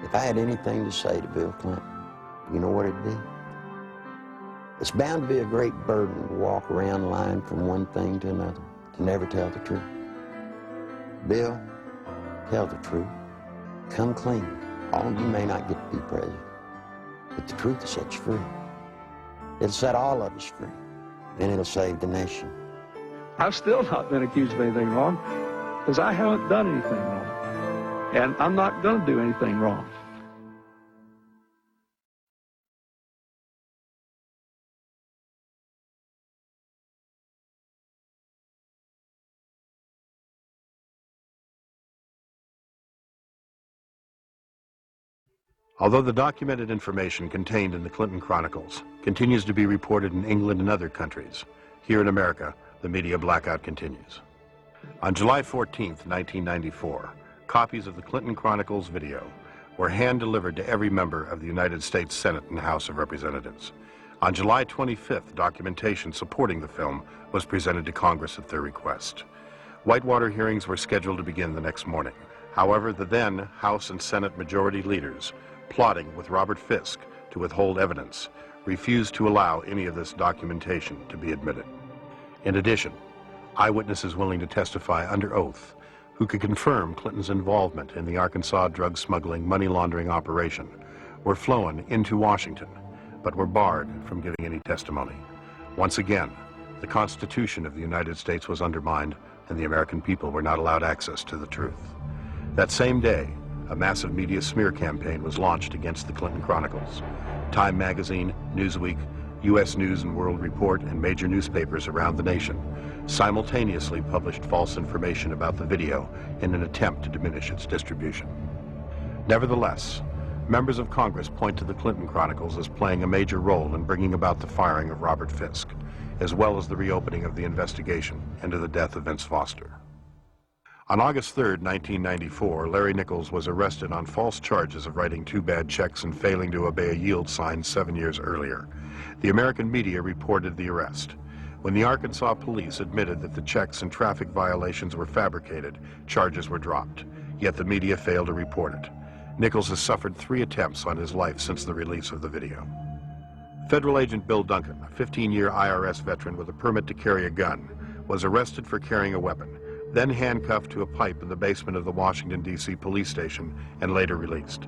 If I had anything to say to Bill Clinton, you know what it'd be? It's bound to be a great burden to walk around lying from one thing to another, to never tell the truth. Bill, tell the truth. Come clean. All you may not get to be president, but the truth will set you free. It'll set all of us free, and it'll save the nation. I've still not been accused of anything wrong because I haven't done anything wrong. And I'm not going to do anything wrong. Although the documented information contained in the Clinton Chronicles continues to be reported in England and other countries, here in America, the media blackout continues. On July 14th, 1994, copies of the Clinton Chronicles video were hand-delivered to every member of the United States Senate and House of Representatives. On July 25th, documentation supporting the film was presented to Congress at their request. Whitewater hearings were scheduled to begin the next morning. However, the then House and Senate majority leaders, plotting with Robert Fisk to withhold evidence, refused to allow any of this documentation to be admitted. In addition, eyewitnesses willing to testify under oath who could confirm Clinton's involvement in the Arkansas drug smuggling money laundering operation were flown into Washington, but were barred from giving any testimony. Once again, the Constitution of the United States was undermined and the American people were not allowed access to the truth. That same day, a massive media smear campaign was launched against the Clinton Chronicles. Time magazine, Newsweek, U.S. News and World Report, and major newspapers around the nation simultaneously published false information about the video in an attempt to diminish its distribution. Nevertheless, members of Congress point to the Clinton Chronicles as playing a major role in bringing about the firing of Robert Fisk, as well as the reopening of the investigation into the death of Vince Foster. On August 3, 1994, Larry Nichols was arrested on false charges of writing two bad checks and failing to obey a yield sign 7 years earlier. The American media reported the arrest. When the Arkansas police admitted that the checks and traffic violations were fabricated, charges were dropped, yet the media failed to report it. Nichols has suffered 3 attempts on his life since the release of the video. Federal agent Bill Duncan, a 15-year IRS veteran with a permit to carry a gun, was arrested for carrying a weapon, then handcuffed to a pipe in the basement of the Washington, D.C. police station and later released.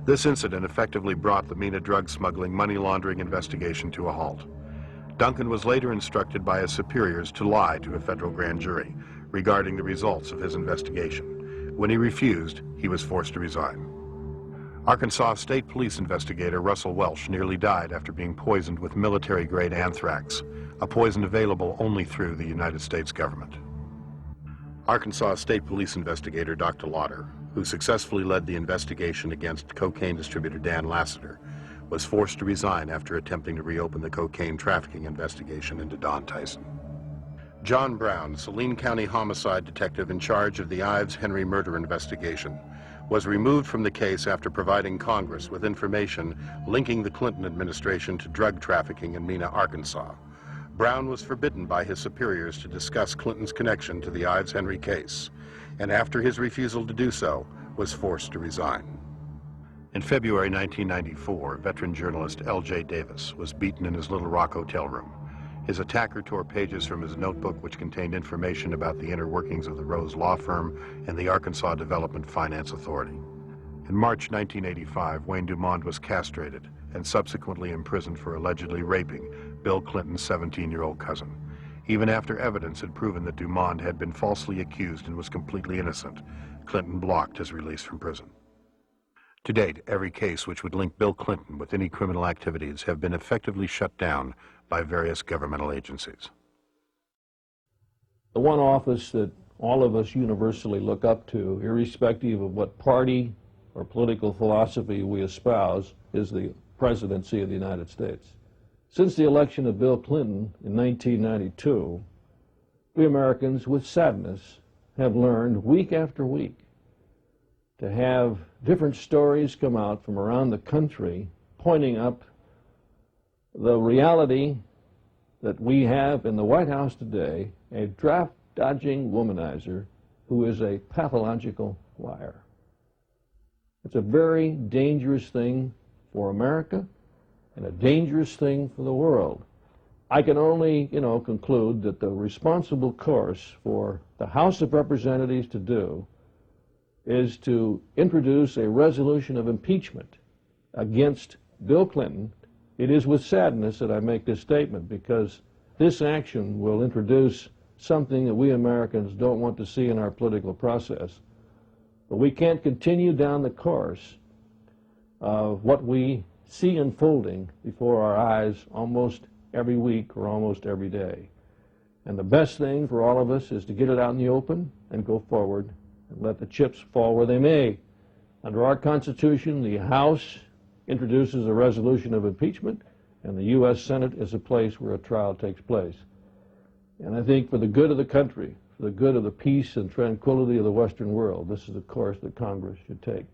This incident effectively brought the MENA drug smuggling money laundering investigation to a halt. Duncan was later instructed by his superiors to lie to a federal grand jury regarding the results of his investigation. When he refused, he was forced to resign. Arkansas State Police investigator Russell Welsh nearly died after being poisoned with military-grade anthrax, a poison available only through the United States government. Arkansas State Police investigator Dr. Lauder, who successfully led the investigation against cocaine distributor Dan Lassiter, was forced to resign after attempting to reopen the cocaine trafficking investigation into Don Tyson. John Brown, Saline County homicide detective in charge of the Ives Henry murder investigation, was removed from the case after providing Congress with information linking the Clinton administration to drug trafficking in Mena, Arkansas. Brown was forbidden by his superiors to discuss Clinton's connection to the Ives Henry case, and after his refusal to do so, was forced to resign. In February 1994, veteran journalist L.J. Davis was beaten in his Little Rock hotel room. His attacker tore pages from his notebook which contained information about the inner workings of the Rose Law Firm and the Arkansas Development Finance Authority. In March 1985, Wayne Dumond was castrated and subsequently imprisoned for allegedly raping Bill Clinton's 17-year-old cousin. Even after evidence had proven that Dumond had been falsely accused and was completely innocent, Clinton blocked his release from prison. To date, every case which would link Bill Clinton with any criminal activities have been effectively shut down by various governmental agencies. The one office that all of us universally look up to, irrespective of what party or political philosophy we espouse, is the presidency of the United States. Since the election of Bill Clinton in 1992, we Americans, with sadness, have learned week after week to have different stories come out from around the country pointing up the reality that we have in the White House today, a draft-dodging womanizer who is a pathological liar. It's a very dangerous thing for America and a dangerous thing for the world. I can only, conclude that the responsible course for the House of Representatives to do is to introduce a resolution of impeachment against Bill Clinton. It is with sadness that I make this statement, because this action will introduce something that we Americans don't want to see in our political process. But we can't continue down the course of what we see unfolding before our eyes almost every week or almost every day. And the best thing for all of us is to get it out in the open and go forward and let the chips fall where they may. Under our Constitution, the House introduces a resolution of impeachment, and the U.S. Senate is a place where a trial takes place. And I think for the good of the country, for the good of the peace and tranquility of the Western world, this is the course that Congress should take.